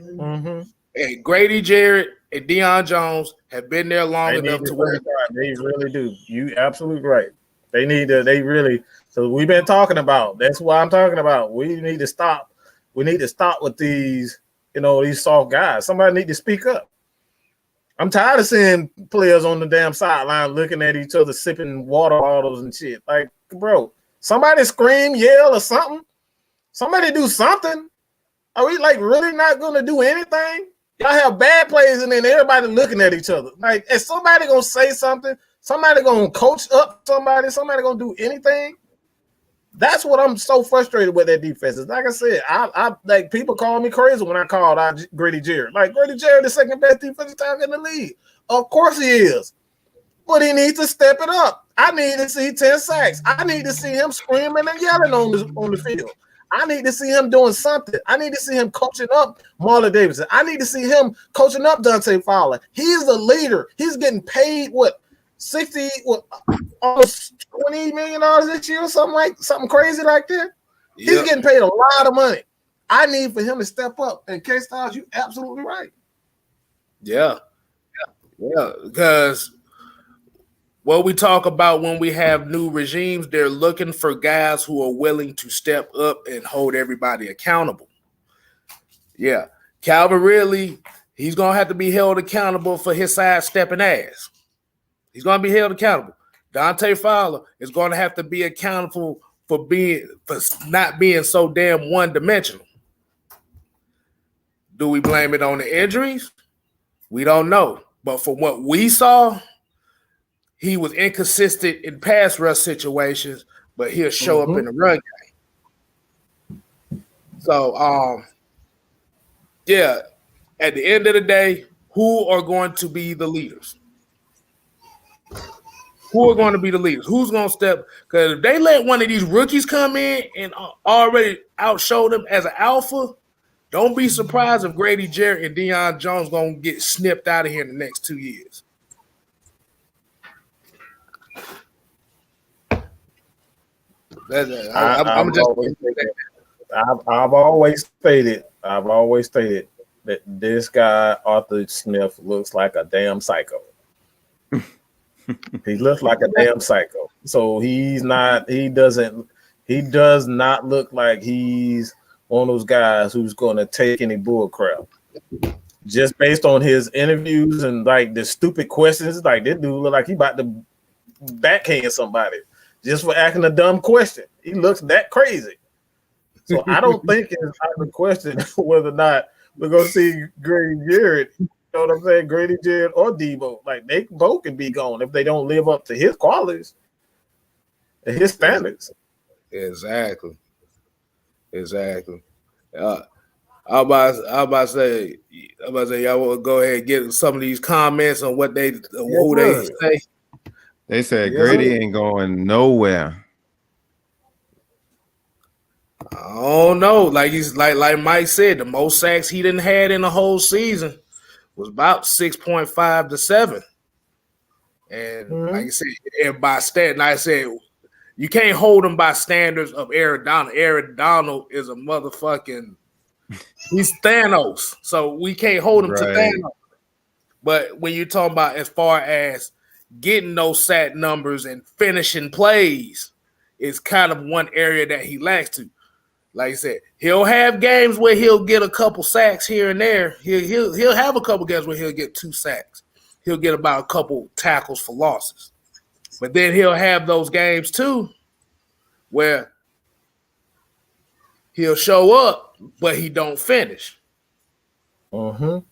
Mm-hmm. And Grady, Jarrett, and Deion Jones have been there long enough to where they really do. You absolutely right. They need to. They really. So we've been talking about. That's what I'm talking about. We need to stop. We need to stop with these, these soft guys. Somebody need to speak up. I'm tired of seeing players on the damn sideline looking at each other, sipping water bottles and shit. Like, bro, somebody scream, yell, or something. Somebody do something. Are we really not going to do anything? Y'all have bad plays and then everybody looking at each other. Like, is somebody going to say something? Somebody going to coach up somebody? Somebody going to do anything? That's what I'm so frustrated with that defense. Is like I said, I like people call me crazy when I called out Grady Jarrett. Like Grady Jarrett, the second best defensive tackle in the league. Of course he is, but he needs to step it up. I need to see 10 sacks. I need to see him screaming and yelling on the field. I need to see him doing something. I need to see him coaching up Marlon Davidson. I need to see him coaching up Dante Fowler. He's a leader. He's getting paid almost $20 million this year, something crazy like that. Yep. He's getting paid a lot of money. I need for him to step up. And Kstylz, you absolutely right. Yeah. Because what we talk about when we have new regimes, they're looking for guys who are willing to step up and hold everybody accountable. Yeah. Calvin Ridley, he's gonna have to be held accountable for his sidestepping ass. He's going to be held accountable. Dante Fowler is going to have to be accountable for not being so damn one-dimensional. Do we blame it on the injuries? We don't know. But from what we saw, he was inconsistent in pass rush situations, but he'll show up in the run game. So, yeah, at the end of the day, who are going to be the leaders? Who are going to be the leaders? Who's going to step? Because if they let one of these rookies come in and already outshow them as an alpha, don't be surprised if Grady Jarrett and Deion Jones going to get snipped out of here in the next 2 years. I've always stated that this guy, Arthur Smith, looks like a damn psycho. He looks like a damn psycho. So he does not look like he's one of those guys who's going to take any bull crap. Just based on his interviews and like the stupid questions, like this dude look like he about to backhand somebody just for asking a dumb question. He looks that crazy. So I don't think it's out of the question whether or not we're gonna see Grady Jarrett. You know what I'm saying? Grady Jarrett or Tebow. Like they both can be gone if they don't live up to his qualities and his standards. Exactly. I'm about to say, y'all want to go ahead and get some of these comments on what they say. They said Grady ain't going nowhere. I don't know. Like Mike said, the most sacks he didn't had in the whole season was about 6.5 to 7. And like I said, and by stat, and I said you can't hold him by standards of Aaron Donald. Aaron Donald is a motherfucking he's Thanos. So we can't hold him to Thanos. But when you're talking about as far as getting those sack numbers and finishing plays, is kind of one area that he lacks to. Like I said, he'll have games where he'll get a couple sacks here and there. He'll have a couple games where he'll get 2 sacks. He'll get about a couple tackles for losses. But then he'll have those games too where he'll show up, but he don't finish. Do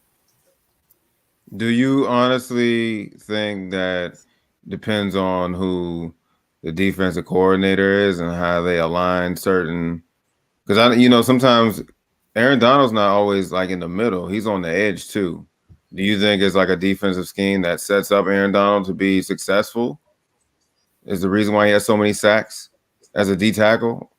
you honestly think that depends on who the defensive coordinator is and how they align certain? Because sometimes Aaron Donald's not always like in the middle; he's on the edge too. Do you think it's like a defensive scheme that sets up Aaron Donald to be successful? Is the reason why he has so many sacks as a D tackle?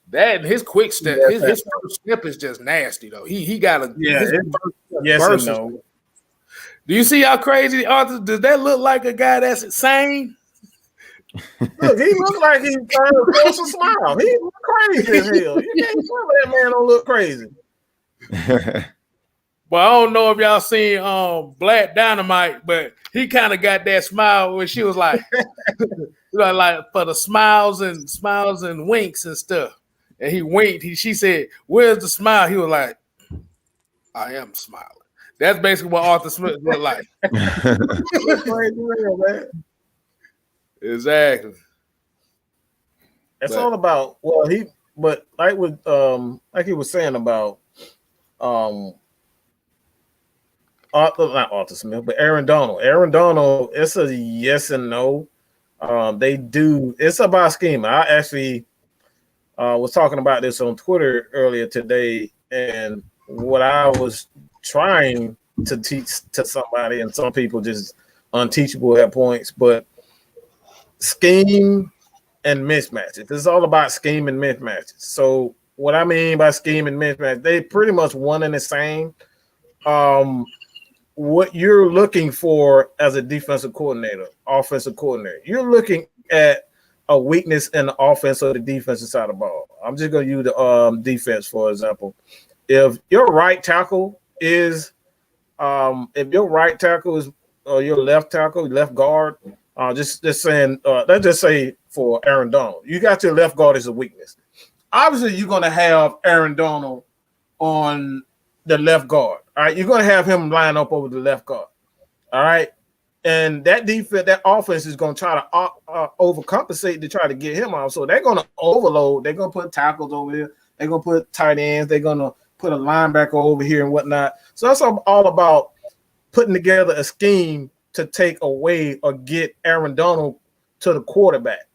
That his quick step, his first step is just nasty though. He got a yes and no. Do you see how crazy Arthur? Does that look like a guy that's insane? Look, he looks like he's trying to force a smile. He look crazy as hell. You can't tell that man don't look crazy. Well, I don't know if y'all seen Black Dynamite, but he kind of got that smile when she was like, like for the smiles and winks and stuff. And he winked. She said, "Where's the smile?" He was like, "I am smiling." That's basically what Arthur Smith looked like. Crazy real, man. Exactly. It's all about like he was saying about not Arthur Smith, but Aaron Donald. Aaron Donald, it's a yes and no. It's about schema. I actually was talking about this on Twitter earlier today, and what I was trying to teach to somebody, and some people just unteachable at points, but scheme and mismatches. It's all about scheme and mismatches. So what I mean by scheme and mismatch, they pretty much one and the same. What you're looking for as a defensive coordinator, offensive coordinator, you're looking at a weakness in the offense or the defensive side of the ball. I'm just going to use the defense, for example. If your right tackle is or your left tackle, left guard, just saying, let's just say for Aaron Donald, you got your left guard as a weakness. Obviously, you're going to have Aaron Donald on the left guard. All right, you're going to have him line up over the left guard. All right, and that defense, that offense is going to try to overcompensate to try to get him out. So they're going to overload. They're going to put tackles over here. They're going to put tight ends. They're going to put a linebacker over here and whatnot. So that's all about putting together a scheme to take away or get Aaron Donald to the quarterback.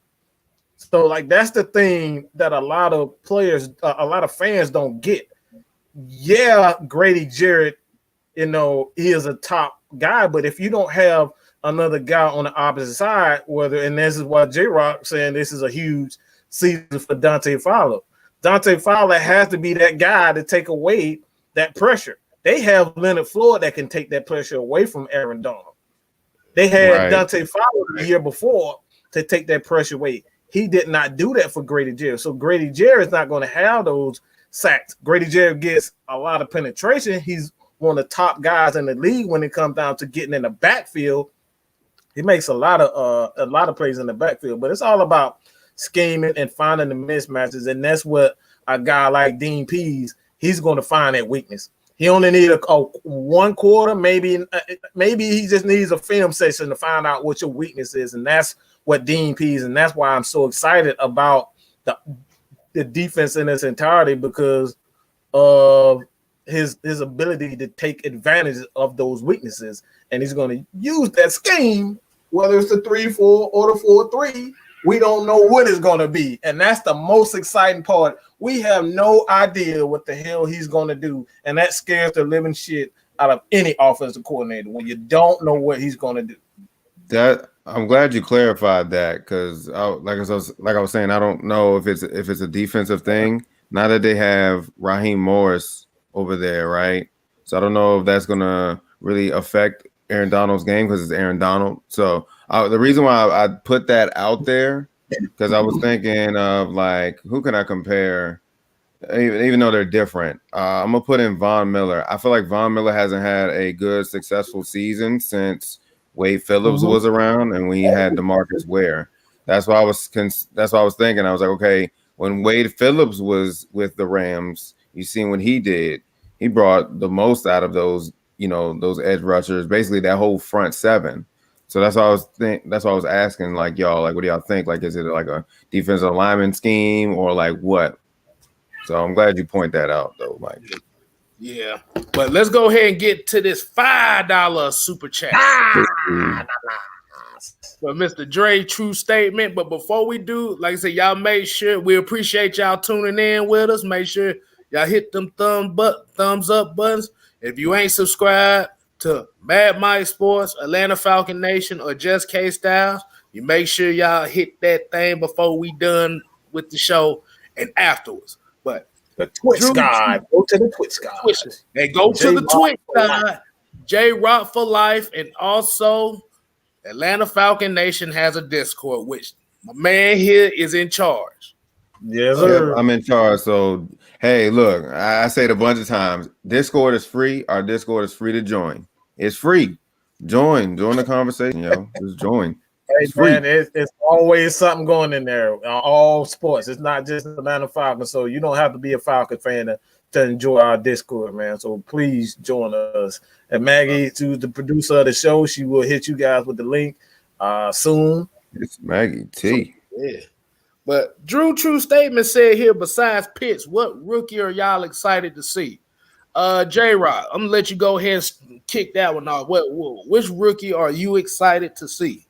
So, like, that's the thing that a lot of players, a lot of fans don't get. Yeah, Grady Jarrett, he is a top guy, but if you don't have another guy on the opposite side, and this is why J-Rock saying this is a huge season for Dante Fowler. Dante Fowler has to be that guy to take away that pressure. They have Leonard Floyd that can take that pressure away from Aaron Donald. They had Dante Fowler the year before to take that pressure away. He did not do that for Grady Jarrett. So Grady Jarrett is not going to have those sacks. Grady Jarrett gets a lot of penetration. He's one of the top guys in the league when it comes down to getting in the backfield. He makes a lot of plays in the backfield, but it's all about scheming and finding the mismatches, and that's what a guy like Dean Pease, he's going to find that weakness. He only need a 1 quarter, maybe he just needs a film session to find out what your weakness is, and that's what Dean Pease, and that's why I'm so excited about the defense in its entirety, because of his ability to take advantage of those weaknesses, and he's going to use that scheme, whether it's the 3-4 or the 4-3. We don't know what it's going to be, and that's the most exciting part. We have no idea what the hell he's going to do, and that scares the living shit out of any offensive coordinator when you don't know what he's going to do. That I'm glad you clarified that, because like I was saying, I don't know if it's a defensive thing. Now that they have Raheem Morris over there, right? So I don't know if that's gonna really affect Aaron Donald's game, because it's Aaron Donald. So the reason why I put that out there, because I was thinking of, like, who can I compare, even though they're different. I'm gonna put in Von Miller. I feel like Von Miller hasn't had a good, successful season since Wade Phillips was around, and we had DeMarcus Ware. That's why I was thinking. I was like, okay, when Wade Phillips was with the Rams, you seen what he did. He brought the most out of those, those edge rushers, basically that whole front seven. So that's why I was asking, like, y'all, like, what do y'all think? Like, is it like a defensive lineman scheme or like what? So I'm glad you point that out, though, Mike. Yeah, but let's go ahead and get to this $5 super chat. For Mr. Dre, true statement. But before we do, like I said, y'all make sure, we appreciate y'all tuning in with us. Make sure y'all hit them thumbs up buttons. If you ain't subscribed to Mad Mike Sports, Atlanta Falcon Nation, or Just Kstylz, you make sure y'all hit that thing before we done with the show and afterwards. But the Twitch guy, go to the Twitch guy. They go to the Twitch guy, J-Rock for life, and also Atlanta Falcon Nation has a Discord, which my man here is in charge. Yes, sir. Yep, I'm in charge. So, hey, look, I said a bunch of times, Discord is free. Our Discord is free to join. It's free. Join the conversation, yo. Just join. Hey, man, it's always something going in there. All sports. It's not just Atlanta Falcons, so you don't have to be a Falcon fan to enjoy our Discord, man. So please join us. And Maggie, who's the producer of the show, she will hit you guys with the link soon. It's Maggie T. So, yeah. But Drew True Statement said here, besides Pitts, what rookie are y'all excited to see? J-Rock, I'm going to let you go ahead and kick that one off. Which rookie are you excited to see?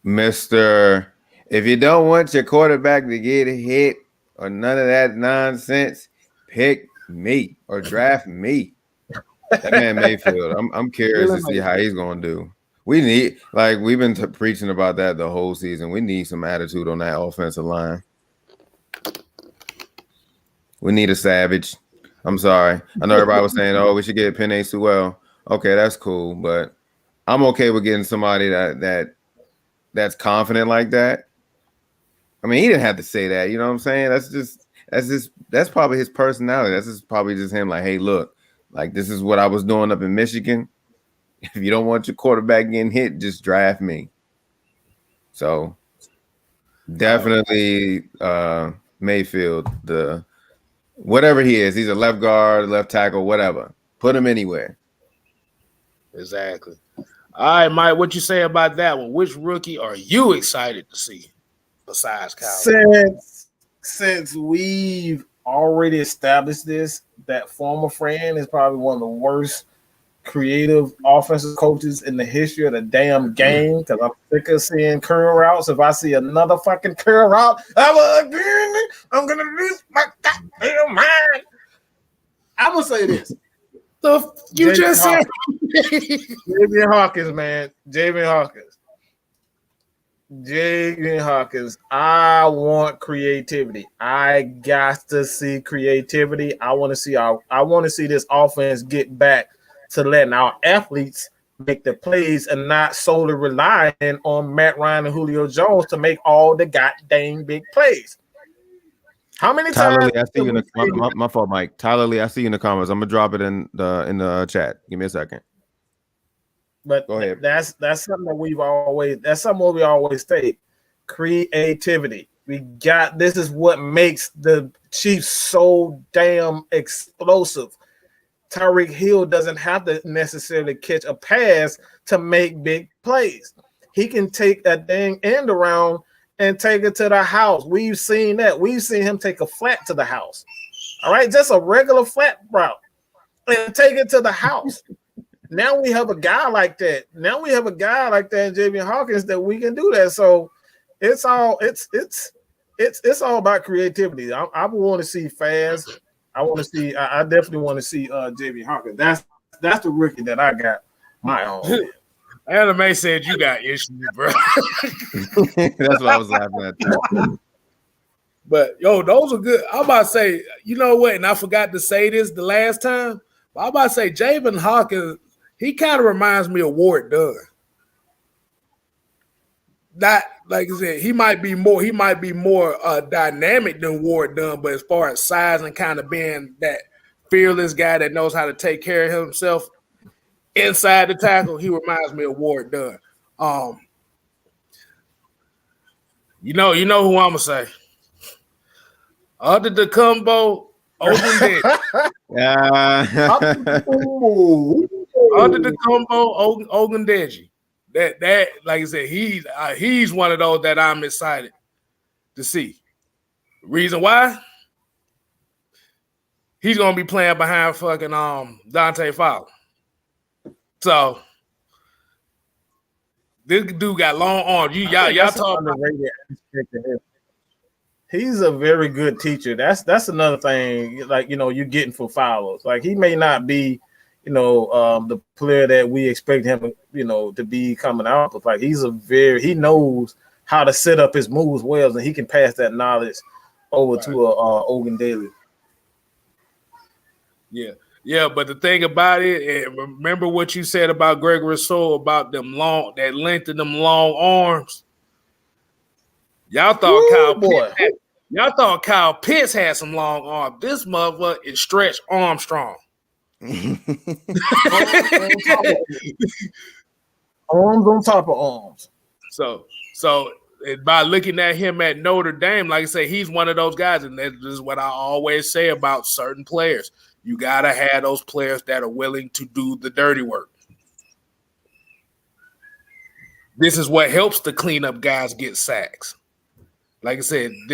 Mr. If you don't want your quarterback to get hit or none of that nonsense, pick me or draft me. That man Mayfield. I'm curious to see how he's going to do. We need, like, we've been preaching about that the whole season. We need some attitude on that offensive line. We need a savage. I'm sorry. I know everybody was saying, oh, we should get Penei Sewell. Okay, that's cool, but I'm okay with getting somebody that's confident like that. I mean, he didn't have to say that, you know what I'm saying? That's probably his personality. That's probably just him, like, hey, look, like, this is what I was doing up in Michigan. If you don't want your quarterback getting hit, just draft me. So definitely Mayfield, whatever he is, he's a left guard, left tackle, whatever. Put him anywhere. Exactly. All right, Mike, what you say about that one? Which rookie are you excited to see besides Kyle? Since we've already established this, that former friend is probably one of the worst creative offensive coaches in the history of the damn game, because I'm sick of seeing curl routes. If I see another fucking curl route, I'm gonna lose my goddamn mind. I'm gonna say this. You just said Javian Hawkins, man. Javian Hawkins. I want creativity. I got to see creativity. I want to see this offense get back to letting our athletes make the plays and not solely relying on Matt Ryan and Julio Jones to make all the goddamn big plays. How many Tyler times? Lee, I see you in the my fault, Mike. Tyler Lee, I see you in the comments. I'm gonna drop it in the chat. Give me a second. But Go ahead. that's something that we always state. Creativity. This is what makes the Chiefs so damn explosive. Tyreek Hill doesn't have to necessarily catch a pass to make big plays. He can take a dang end around and take it to the house. We've seen that. We've seen him take a flat to the house. All right, just a regular flat route and take it to the house. Now we have a guy like that. Now we have a guy like that in Javian Hawkins that we can do that. So it's all about creativity. I want to see fast. I definitely want to see Javian Hawkins. That's the rookie that I got my own. Anime said you got issues, bro. That's what I was laughing at. Too. But yo, those are good. I'm about to say, you know what? And I forgot to say this the last time. But I'm about to say, Javian Hawkins, he kind of reminds me of Ward Dunn. Not like I said, he might be more dynamic than Ward Dunn, but as far as size and kind of being that fearless guy that knows how to take care of himself inside the tackle, he reminds me of Ward Dunn. You know who I'm gonna say. Under the combo, Ogun Under the combo, Ogun Deji. That like I said, he's one of those that I'm excited to see. Reason why? He's gonna be playing behind fucking Dante Fowler. So this dude got long arms. Y'all talk about He's a very good teacher. That's another thing. Like you're getting for Fowler. Like he may not be, the player that we expect him, to be coming out. But like he knows how to set up his moves well, and he can pass that knowledge over to Ogun Daly. Yeah, but the thing about it, and remember what you said about Greg Rousseau about that length of them long arms. Y'all thought Kyle Pitts had some long arms. This motherfucker is Stretch Armstrong. Arms on top of arms. So by looking at him at Notre Dame, like I say, he's one of those guys, and this is what I always say about certain players. You gotta have those players that are willing to do the dirty work. This is what helps the cleanup guys get sacks. Like I said, and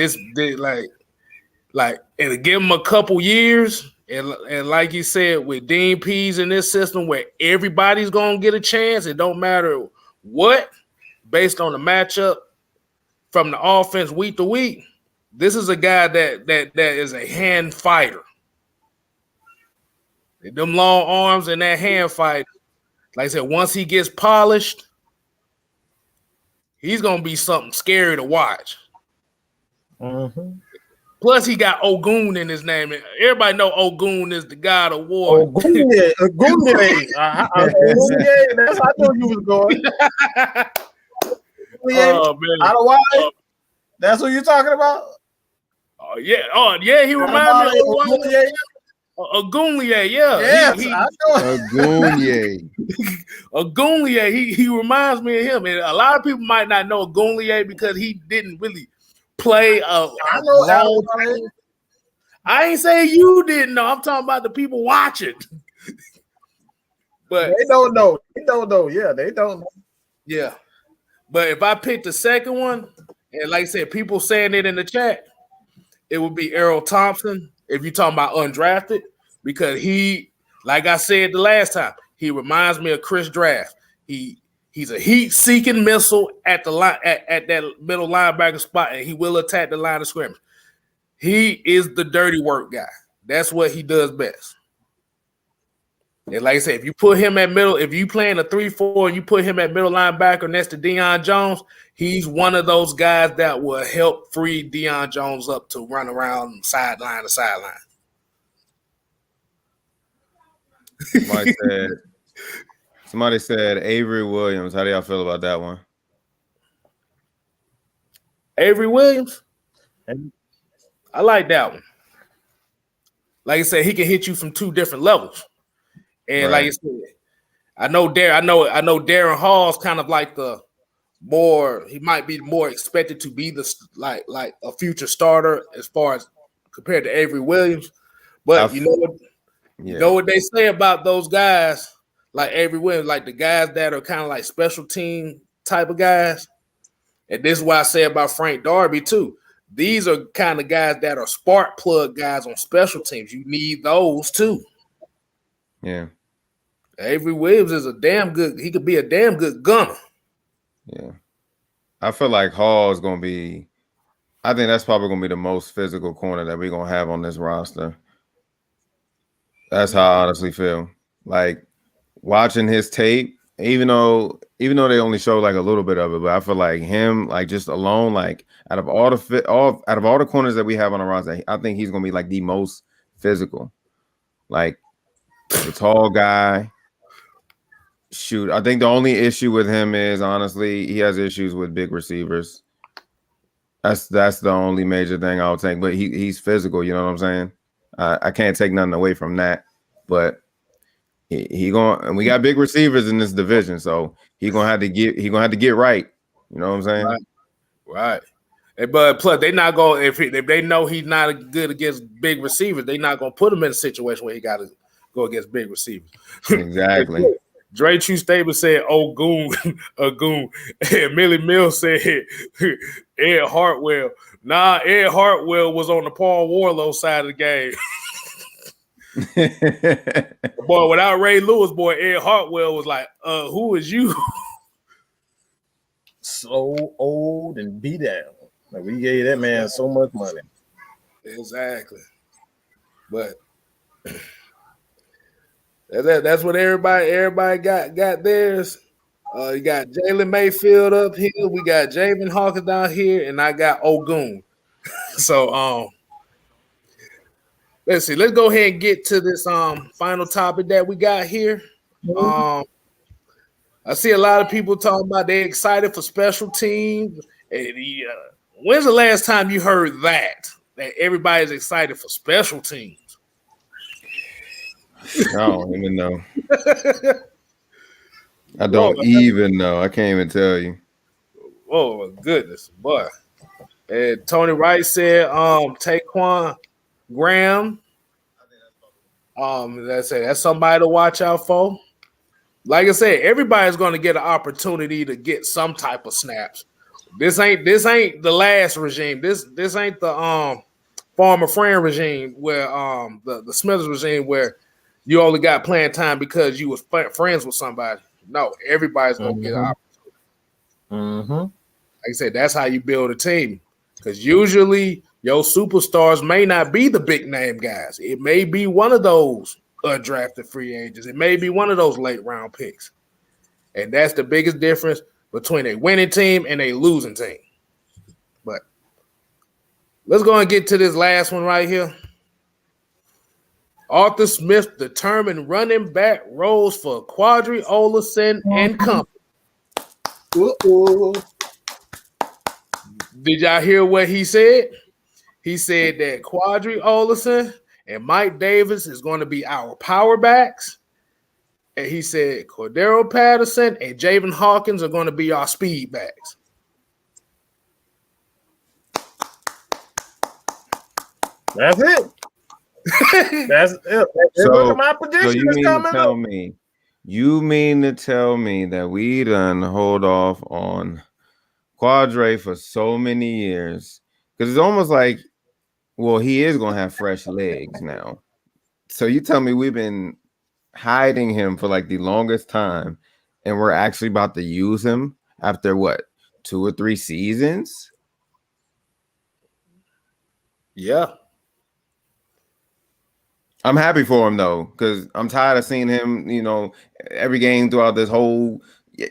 give them a couple years, and like you said, with Dean Pease in this system where everybody's gonna get a chance, it don't matter what, based on the matchup from the offense week to week. This is a guy that is a hand fighter. Them long arms and that hand fight, like I said, once he gets polished, he's gonna be something scary to watch. Mm-hmm. Plus, he got Ogun in his name. Everybody know Ogun is the god of war. Ogun. That's how I knew you was going. Oh man! Out of Hawaii? That's what you're talking about? Oh yeah. He reminds me of Ogunleye, yeah. Yes, Ogunleye. He reminds me of him. And a lot of people might not know Ogunleye because he didn't really play a long time. I ain't saying you didn't know. I'm talking about the people watching. But they don't know. Yeah, they don't know. Yeah. But if I pick the second one, and like I said, people saying it in the chat, it would be Errol Thompson if you're talking about undrafted, because he, like I said the last time, he reminds me of Chris Draft. He's a heat-seeking missile at the line at that middle linebacker spot, and he will attack the line of scrimmage. He is the dirty work guy. That's what he does best. And like I said, if you put him at middle, if you playing a 3-4 and you put him at middle linebacker next to Deion Jones, he's one of those guys that will help free Deion Jones up to run around sideline to sideline. Somebody said Avery Williams. How do y'all feel about that one? Avery Williams? I like that one. Like I said, he can hit you from two different levels. And like I said, I know Darren Hall's kind of like the more, he might be more expected to be the like a future starter as far as compared to Avery Williams. But you know what they say about those guys like Avery Williams, like the guys that are kind of like special team type of guys. And this is what I say about Frank Darby too. These are kind of guys that are spark plug guys on special teams. You need those too. Yeah. Avery Williams is he could be a damn good gunner. Yeah. I feel like Hall is going to be, I think that's probably going to be the most physical corner that we're going to have on this roster. That's how I honestly feel. Like watching his tape, even though they only show like a little bit of it, but I feel like him, like just alone, like out of all the corners that we have on the roster, I think he's gonna be like the most physical. Like the tall guy. Shoot, I think the only issue with him is honestly he has issues with big receivers. That's the only major thing I would think. But he's physical, you know what I'm saying? I can't take nothing away from that, but. And we got big receivers in this division, so he's gonna have to get right. You know what I'm saying? Right. But plus, they not going if they know he's not good against big receivers, they not gonna put him in a situation where he got to go against big receivers. Exactly. Dre True Statement said, "Oh goon, a goon." And Millie Mills said, "Ed Hartwell." Nah, Ed Hartwell was on the Paul Warlow side of the game. Boy, without Ray Lewis, boy, Ed Hartwell was like, who is you? So old and beat down. Like we gave that man so much money. Exactly. But that's what everybody got theirs. You got Jalen Mayfield up here. We got Javen Hawkins down here, and I got Ogun. So let's see. Let's go ahead and get to this final topic that we got here. I see a lot of people talking about they're excited for special teams. And when's the last time you heard that everybody's excited for special teams? I don't even know. I don't even know. I can't even tell you. Oh my goodness, boy. And Tony Wright said, Taquan Graham. That's somebody to watch out for. Like I said, everybody's going to get an opportunity to get some type of snaps. This ain't the last regime. This ain't the Farmer Friend regime where the Smithers regime where you only got playing time because you was friends with somebody. No, everybody's gonna get an opportunity. Like I said, that's how you build a team. Because usually your superstars may not be the big name guys. It may be one of those undrafted free agents. It may be one of those late round picks. And that's the biggest difference between a winning team and a losing team. But let's go and get to this last one right here. Arthur Smith determined running back roles for Quadri, Ollison, and company. Did y'all hear what he said? He said that Quadri, Ollison, and Mike Davis is going to be our power backs. And he said Cordero Patterson and Javen Hawkins are going to be our speed backs. That's it. That's it. So my prediction you mean to tell me that we done hold off on Quadre for so many years? Because it's almost like, well, he is going to have fresh legs now. So you tell me we've been hiding him for like the longest time, and we're actually about to use him after what, 2 or 3 seasons? Yeah. I'm happy for him though, because I'm tired of seeing him, every game throughout this whole.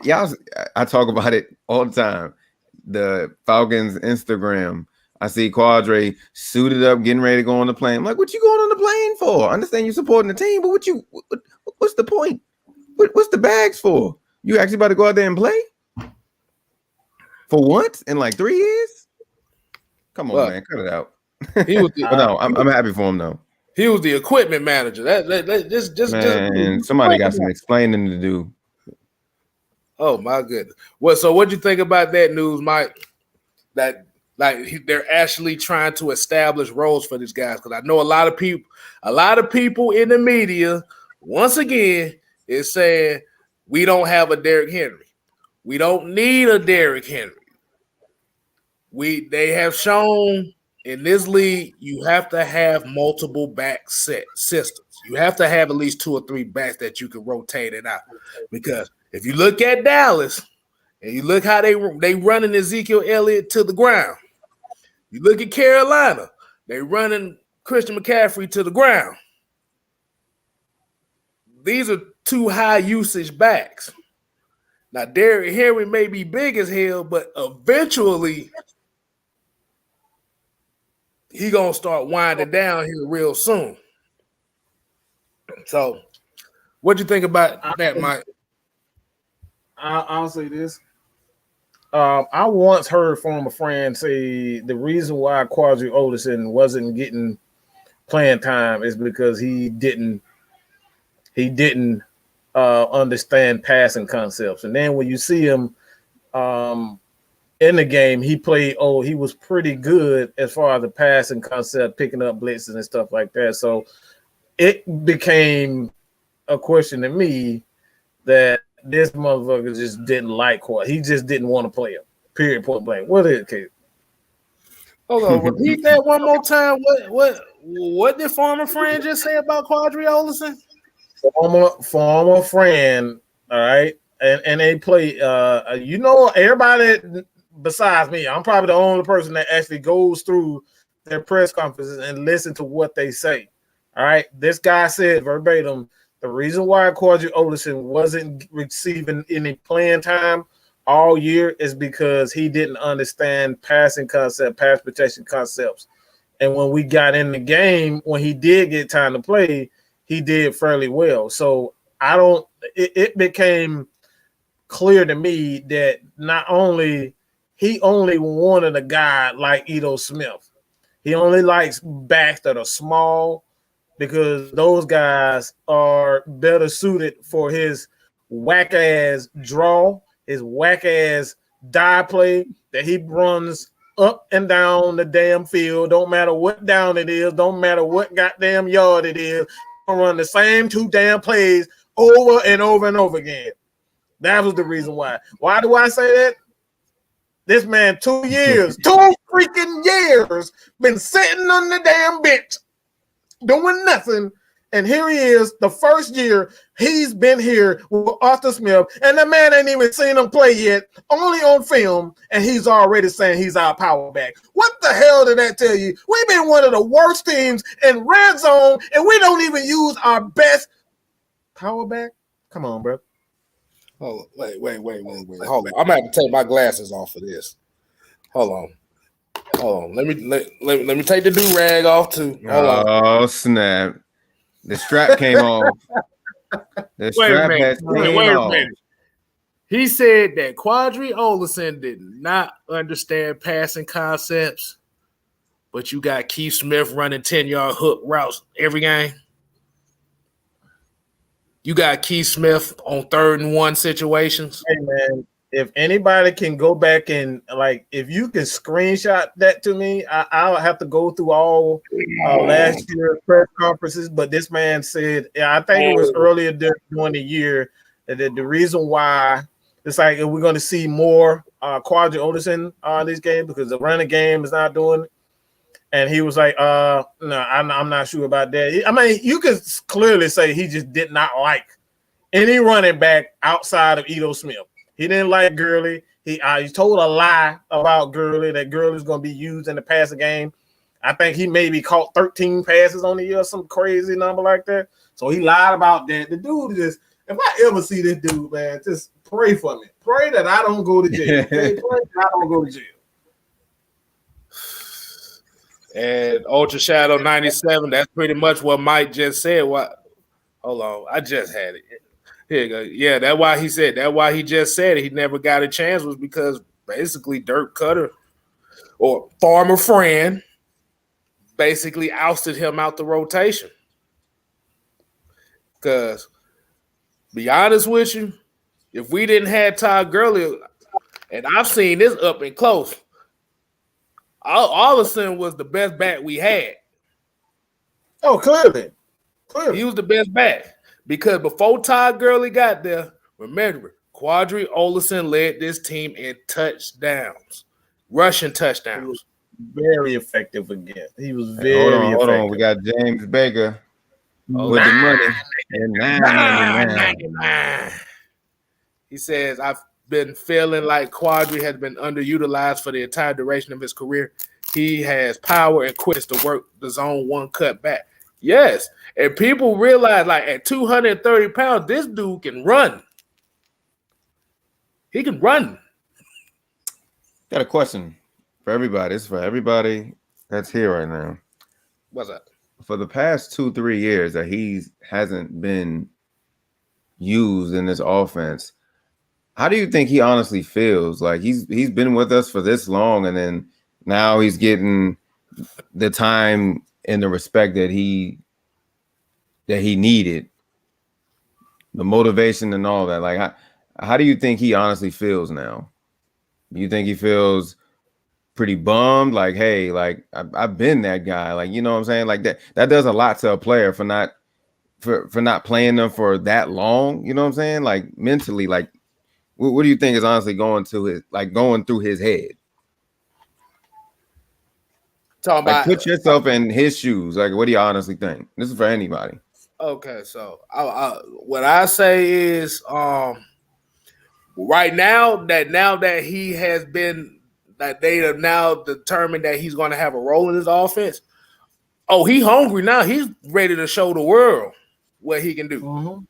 Y'all, I talk about it all the time. The Falcons Instagram. I see Quadre suited up, getting ready to go on the plane. I'm like, what you going on the plane for? I understand you supporting the team, but what's the point? What's the bags for? You actually about to go out there and play? For once in like 3 years? Come on, man, cut it out. He was But no, I'm happy for him though. he was the equipment manager. Man, somebody got some explaining to do. Oh my goodness. So what'd you think about that news, Mike? That they're actually trying to establish roles for these guys, because I know a lot of people in the media, once again, is saying we don't have a Derrick Henry. We don't need a Derrick Henry. They have shown in this league you have to have multiple back set systems. You have to have at least 2 or 3 backs that you can rotate it out. Because if you look at Dallas and you look how they running Ezekiel Elliott to the ground, you look at Carolina, they running Christian McCaffrey to the ground. These are 2 high usage backs. Now, Derrick Henry may be big as hell, but eventually he gonna start winding down here real soon. So, what you think about that, Mike? I'll say this. I once heard from a friend say the reason why Quadri Ollison wasn't getting playing time is because he didn't understand passing concepts. And then when you see him in the game, he was pretty good as far as the passing concept, picking up blitzes and stuff like that. So it became a question to me that this motherfucker just didn't like Quad. He just didn't want to play him. Period. Point blank. What is it, Kate? Hold on, repeat that one more time. What did former friend just say about Quadri Ollison? Former friend, all right, and they play. Everybody besides me, I'm probably the only person that actually goes through their press conferences and listen to what they say. All right, this guy said verbatim, the reason why Quadri Ollison wasn't receiving any playing time all year is because he didn't understand passing concept, pass protection concepts, and when we got in the game, when he did get time to play, he did fairly well. So it became clear to me that he only wanted a guy like Ito Smith. He only likes backs that are small because those guys are better suited for his whack ass draw, his whack ass die play that he runs up and down the damn field. Don't matter what down it is, don't matter what goddamn yard it is. Run the same 2 damn plays over and over and over again. That was the reason why. Why do I say that? This man 2 freaking years, been sitting on the damn bench doing nothing. And here he is, the first year he's been here with Arthur Smith, and the man ain't even seen him play yet, only on film, and he's already saying he's our power back. What the hell did that tell you? We've been one of the worst teams in red zone, and we don't even use our best power back? Come on, bro. Hold on. Wait. Hold on. I'm gonna have to take my glasses off for this. Hold on. Let me take the do-rag off too. Hold on. Oh, snap. The strap came off. The strap has came off. He said that Quadri Ollison did not understand passing concepts, but you got Keith Smith running 10-yard hook routes every game. You got Keith Smith on 3rd and 1 situations. Hey, man, if anybody can go back and, if you can screenshot that to me, I'll have to go through all last year's press conferences. But this man said, I think it was earlier during the year, that the reason why it's like we're going to see more Quadri Ollison in this game because the running game is not doing it. And he was like, no, I'm not sure about that. I mean, you can clearly say he just did not like any running back outside of Ito Smith. He didn't like Gurley. He told a lie about Gurley, that Gurley's going to be used in the passing game. I think he maybe caught 13 passes on the year, some crazy number like that. So he lied about that. The dude just, if I ever see this dude, man, just pray for me. Pray that I don't go to jail. Okay? Pray that I don't go to jail. And Ultra Shadow 97, that's pretty much what Mike just said. What? Hold on, I just had it. Here you go. Yeah, that's why he said. That's why he just said it. He never got a chance was because basically Dirk Koetter or former friend basically ousted him out the rotation. Because, be honest with you, if we didn't have Todd Gurley, and I've seen this up and close, Ollison was the best back we had. Oh, clearly. He was the best back. Because before Todd Gurley got there, remember, Quadri Ollison led this team in touchdowns, rushing touchdowns. Very effective again. He was very effective. Hold on. We got James Baker with the money. And $9.99. He says, I've been feeling like Quadri has been underutilized for the entire duration of his career. He has power and quickness to work the zone one cut back. Yes. And people realize, like, at 230 pounds, this dude can run. He can run. Got a question for everybody. It's for everybody that's here right now. What's that? For the past 2-3 years that he hasn't been used in this offense, how do you think he honestly feels? Like he's been with us for this long, and then now he's getting the time and the respect that he needed, the motivation and all that. Like, how do you think he honestly feels now? Do you think he feels pretty bummed? Like, hey, like I've been that guy. Like, you know what I'm saying? Like that does a lot to a player for not playing them for that long. You know what I'm saying? Like mentally, like what do you think is honestly going through his head? Like, put yourself in his shoes. Like, what do you honestly think? This is for anybody. Okay, so what I say is, right now that he has been, that they have now determined that he's going to have a role in his offense. Oh, he hungry now. He's ready to show the world what he can do. Mm-hmm.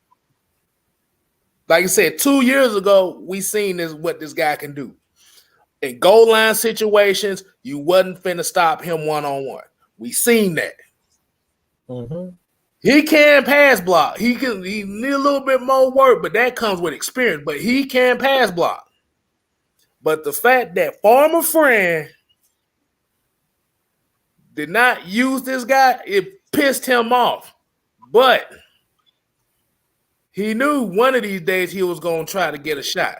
Like I said, 2 years ago, we seen what this guy can do. In goal line situations, you wasn't finna stop him one-on-one. We seen that. Mm-hmm. He can pass block. He need a little bit more work, but that comes with experience. But he can pass block. But the fact that former friend did not use this guy, it pissed him off. But he knew one of these days he was going to try to get a shot.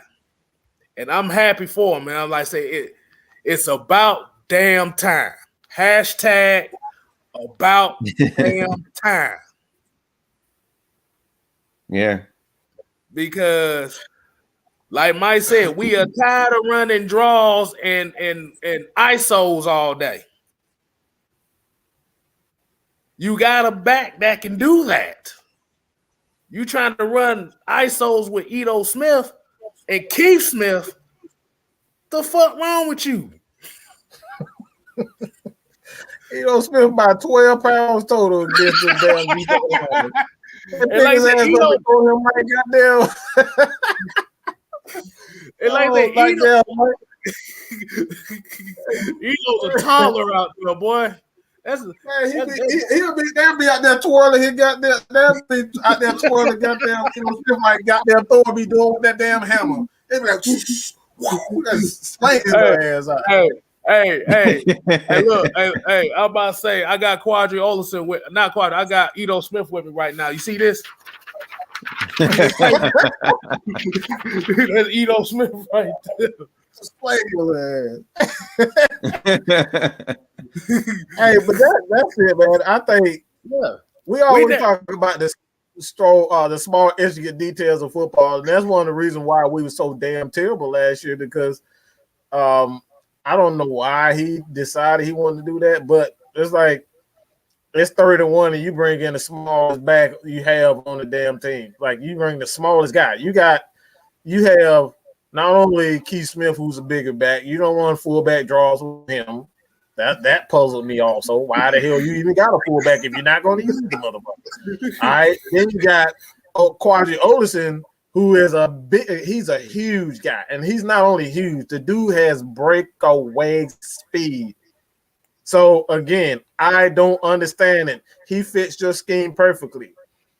And I'm happy for him, man. I'm like, it's about damn time. Hashtag about damn time. Yeah. Because, like Mike said, we are tired of running draws and ISOs all day. You got a back that can do that. You trying to run ISOs with Ito Smith and Keith Smith, the fuck wrong with you? Ito Smith by 12 pounds total against the damn and like that, Ito, him like goddamn. And like that, Ito's a toddler out there, boy. He'll be out there twirling. He got there. They'll be out there twirling. Goddamn, like goddamn Thor be doing with that damn hammer. They be like, slaying his ass out. Hey, look, hey, I'm about to say, I got Quadri Ollison with, not Quadri, I got Ito Smith with me right now. You see this? That's Ito Smith right there. Slaying his ass. Hey, but that's it, man. I think we always talk about this the small intricate details of football, and that's one of the reasons why we were so damn terrible last year, because I don't know why he decided he wanted to do that, but it's like it's 30-1 and you bring in the smallest back you have on the damn team. Like, you bring the smallest guy. You have not only Keith Smith, who's a bigger back, you don't run fullback draws with him. That puzzled me also. Why the hell you even got a fullback if you're not going to use the motherfucker? All right. Then you got Quadri Ollison, who is he's a huge guy. And he's not only huge, the dude has breakaway speed. So again, I don't understand it. He fits your scheme perfectly.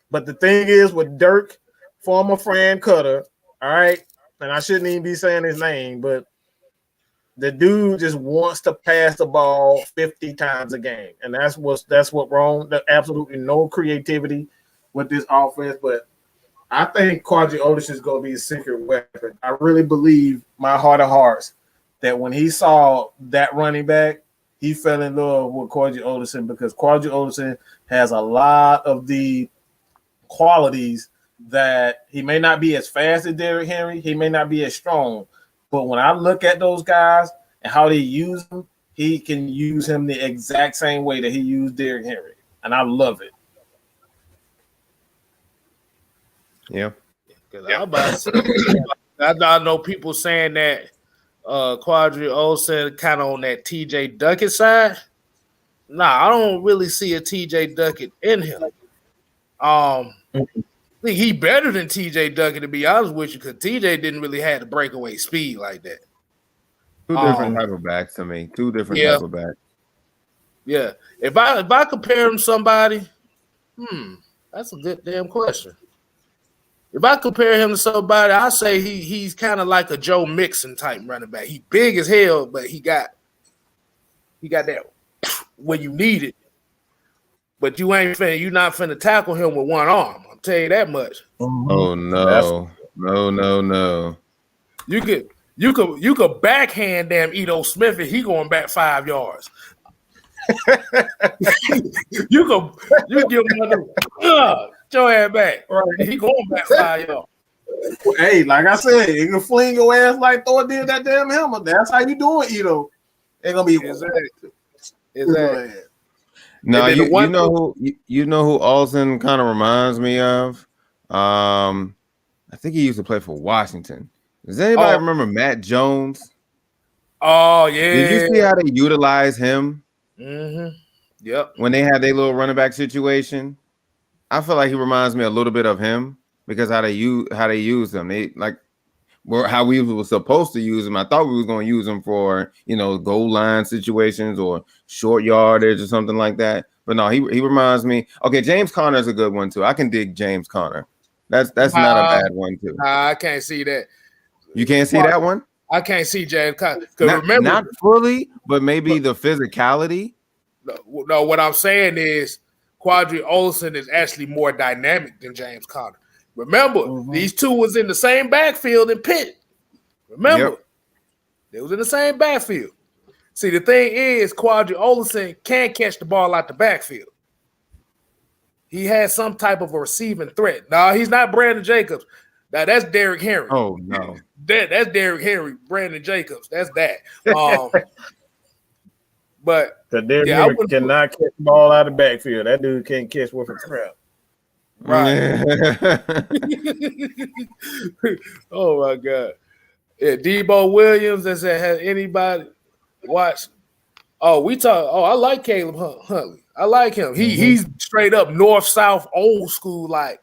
But the thing is with Dirk, former friend Koetter, all right, and I shouldn't even be saying his name, but The dude just wants to pass the ball 50 times a game, and that's what wrong. There's absolutely no creativity with this offense, but I think Ollison is going to be a secret weapon. I really believe, my heart of hearts, that when he saw that running back, he fell in love with Ollison because Ollison has a lot of the qualities that he may not be as fast as Derrick Henry, he may not be as strong, but when I look at those guys and how they use him, he can use him the exact same way that he used Derrick Henry, and I love it. Yeah. I know people saying that Ollison kind of on that TJ Duckett side. Nah, I don't really see a TJ Duckett in him. I think he better than TJ Duckett, to be honest with you, because TJ didn't really have the breakaway speed like that. Two different type of backs to me. Two different type of backs. Yeah. If I compare him to somebody, that's a good damn question. If I compare him to somebody, I say he's kind of like a Joe Mixon type running back. He big as hell, but he got that when you need it. But you're not finna tackle him with one arm. I'll tell you that much. Oh no. No. You could backhand damn Edo Smith and he going back 5 yards. you give him your ass back. Right. He going back 5 yards. Hey, like I said, you can fling your ass like Thor did that damn helmet. That's how you doing, Edo. Ain't gonna be exactly. No, you know who Ollison kind of reminds me of? I think he used to play for Washington. Does anybody remember Matt Jones? Oh yeah. Did you see how they utilize him? Mm-hmm. Yep. When they had their little running back situation, I feel like he reminds me a little bit of him because how they use him. They like how we were supposed to use him. I thought we was going to use him for goal line situations or short yardage or something like that. But no, he reminds me. Okay, James Conner is a good one too. I can dig James Conner. That's not a bad one too. I can't see that. You can't see that one? I can't see James Conner. Not fully, but maybe the physicality. No, what I'm saying is Ollison is actually more dynamic than James Conner. Remember, these two was in the same backfield in Pitt. Remember, they was in the same backfield. See, the thing is, Ollison can't catch the ball out the backfield. He has some type of a receiving threat. No, he's not Brandon Jacobs. Now that's Derrick Henry. Oh no, that's Derrick Henry. Brandon Jacobs. That's that. But Derrick Henry cannot catch the ball out of the backfield. That dude can't catch worth a crap. Right. Oh my God. Yeah, Tebow Williams. Has anybody watched? I like Caleb Huntley. I like him. He's straight up north-south old school. Like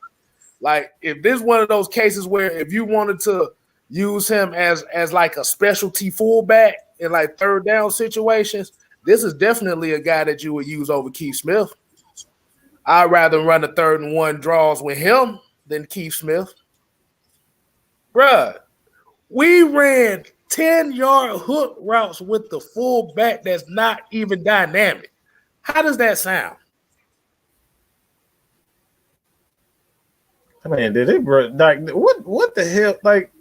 if this is one of those cases where if you wanted to use him as like a specialty fullback in like third down situations, this is definitely a guy that you would use over Keith Smith. I'd rather run a 3rd and 1 draws with him than Keith Smith. Bruh, we ran 10-yard hook routes with the fullback that's not even dynamic. How does that sound? I mean, did they like what the hell? Like,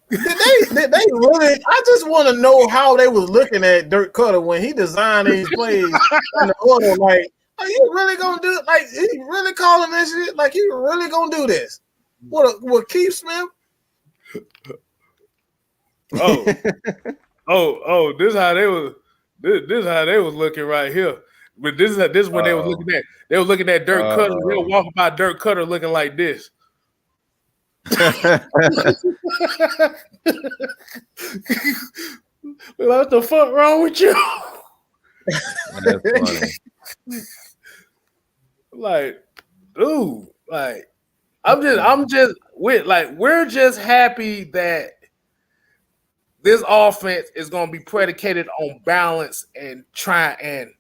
did they really? I just want to know how they was looking at Dirk Koetter when he designed these plays in the order. Like, are you really gonna do? Like, he really calling this shit? Like, you really gonna do this? What Keith Smith? This is how they was. This is how they was looking right here. But this is what they was looking at. They were looking at Dirk Koetter. They were walking by Dirk Koetter looking like this. What the fuck wrong with you? That's funny. Like, dude, like, we're just happy that this offense is going to be predicated on balance and trying and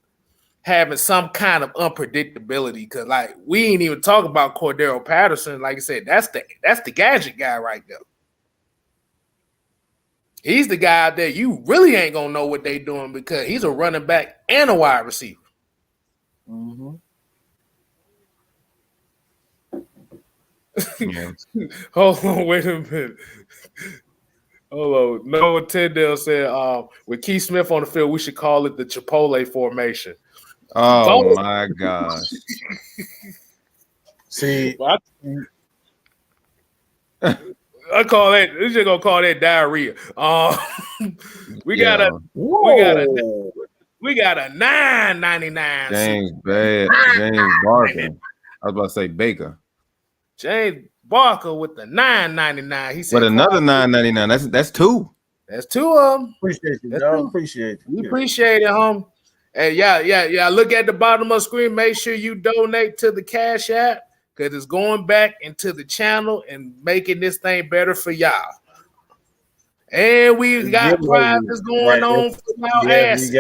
having some kind of unpredictability. Because, like, we ain't even talk about Cordero Patterson. Like I said, that's the gadget guy right there. He's the guy that you really ain't gonna know what they doing because he's a running back and a wide receiver. Mm-hmm. Yeah. Hold on, wait a minute. Hold on. Noah Tyndale said, with Keith Smith on the field, we should call it the Chipotle formation. Oh my gosh. See, I call that. This just gonna call that diarrhea. We got a $9.99. James Barker. I was about to say Baker. James Barker with the $9.99. He said, But another $9.99. That's two. That's two of them. Appreciate you, dog. Appreciate it. We appreciate it, home. Hey, yeah. Look at the bottom of the screen. Make sure you donate to the Cash App because it's going back into the channel and making this thing better for y'all. And we got prizes going on for y'all asses.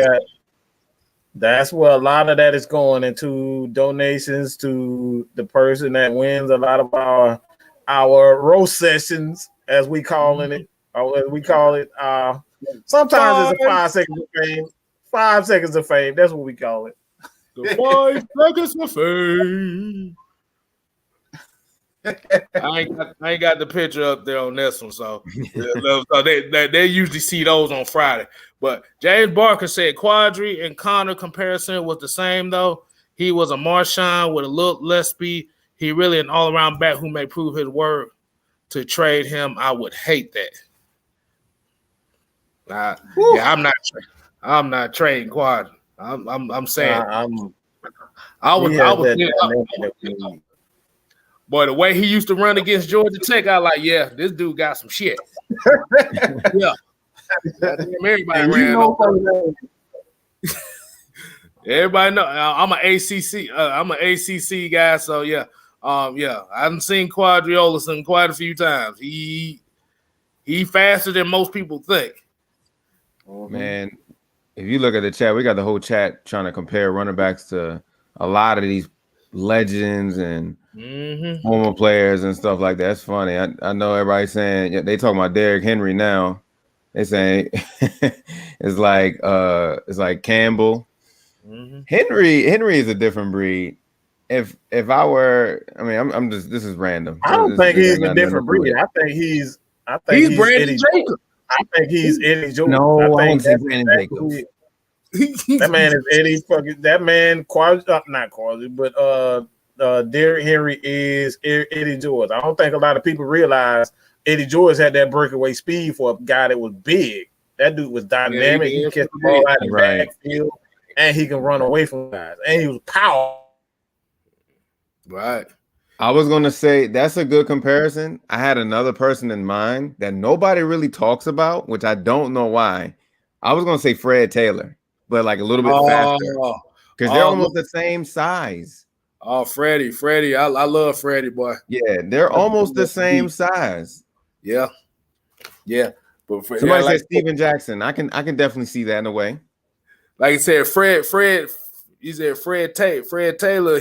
That's where a lot of that is going into donations to the person that wins a lot of our roast sessions, as we calling it, or as we call it. Sometimes it's a 5 seconds of fame. 5 seconds of fame. That's what we call it. The 5 seconds of fame. I ain't got the picture up there on this one, so they usually see those on Friday. But James Barker said Quadri and Connor comparison was the same though. He was a Marshawn with a little less speed. He really an all-around back who may prove his word. To trade him, I would hate that. I'm not trading Quadri. I'm saying Boy, the way he used to run against Georgia Tech, I like, yeah, this dude got some shit. Yeah. Everybody ran. Everybody know I'm an ACC guy, so yeah. I haven't seen Ollison quite a few times. He faster than most people think. Man, if you look at the chat, we got the whole chat trying to compare running backs to a lot of these legends and former players and stuff like that. That's funny. I know everybody's saying they talking about Derrick Henry now. They saying it's like Campbell. Henry is a different breed. If I were, I mean, I'm just, this is random. I don't think he's a different breed. I think he's Brandon Jacobs. I think he's Eddie Jordan. No, I think that's Brandon Jacobs. That man is Eddie fucking. That man, not Quasi, but Derrick Henry is Eddie George. I don't think a lot of people realize Eddie George had that breakaway speed for a guy that was big. That dude was dynamic. He catch the ball out of the backfield, and he can run away from guys. And he was powerful. Right. I was going to say that's a good comparison. I had another person in mind that nobody really talks about, which I don't know why. I was going to say Fred Taylor, but like a little bit faster because they're almost the same size. Oh, Freddie. I love Freddie, boy. Yeah, they're almost the same size. Yeah. But somebody said Steven Jackson. I can definitely see that in a way. Like I said, Fred. You said Fred Taylor.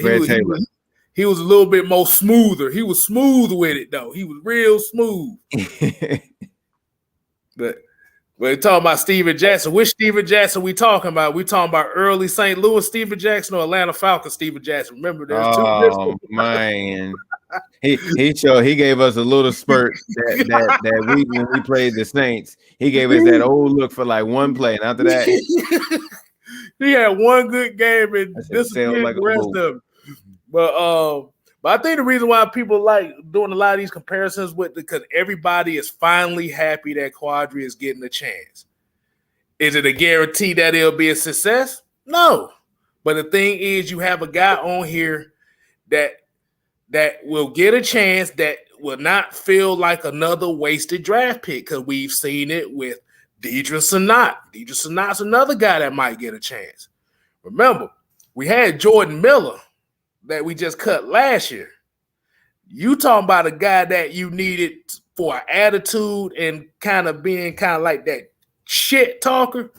He was a little bit more smoother. He was smooth with it though. He was real smooth. But we're talking about Steven Jackson. Which Steven Jackson we talking about? We talking about early St. Louis Steven Jackson or Atlanta Falcons Steven Jackson? Remember, there's two different. Man. He gave us a little spurt that week when we played the Saints. He gave us that old look for like one play, and after that, he had one good game and disappeared like the rest of them. But I think the reason why people like doing a lot of these comparisons with because everybody is finally happy that Quadri is getting a chance. Is it a guarantee that it'll be a success? No. But the thing is, you have a guy on here that will get a chance that will not feel like another wasted draft pick because we've seen it with Deidre Sanat. Deidre Sanat's another guy that might get a chance. Remember, we had Jordan Miller that we just cut last year. You talking about a guy that you needed for an attitude and kind of being kind of like that shit talker.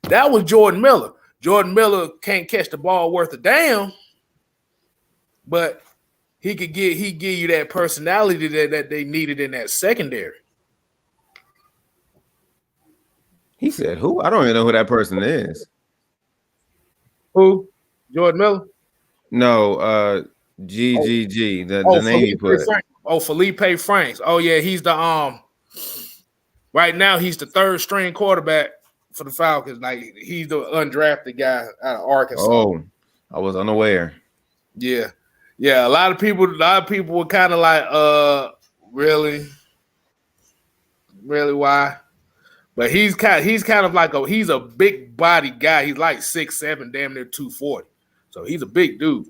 That was Jordan Miller. Jordan Miller can't catch the ball worth a damn, but he give you that personality that they needed in that secondary. He said, "Who? I don't even know who that person is." Who? Jordan Miller? No, GGG, the name he put. Felipe Franks. Oh yeah, he's the right now he's the third string quarterback for the Falcons. Like he's the undrafted guy out of Arkansas. Oh, I was unaware. Yeah. A lot of people were kind of like, really why? But he's kind of like he's a big body guy. He's like 6'7", damn near 240. So he's a big dude.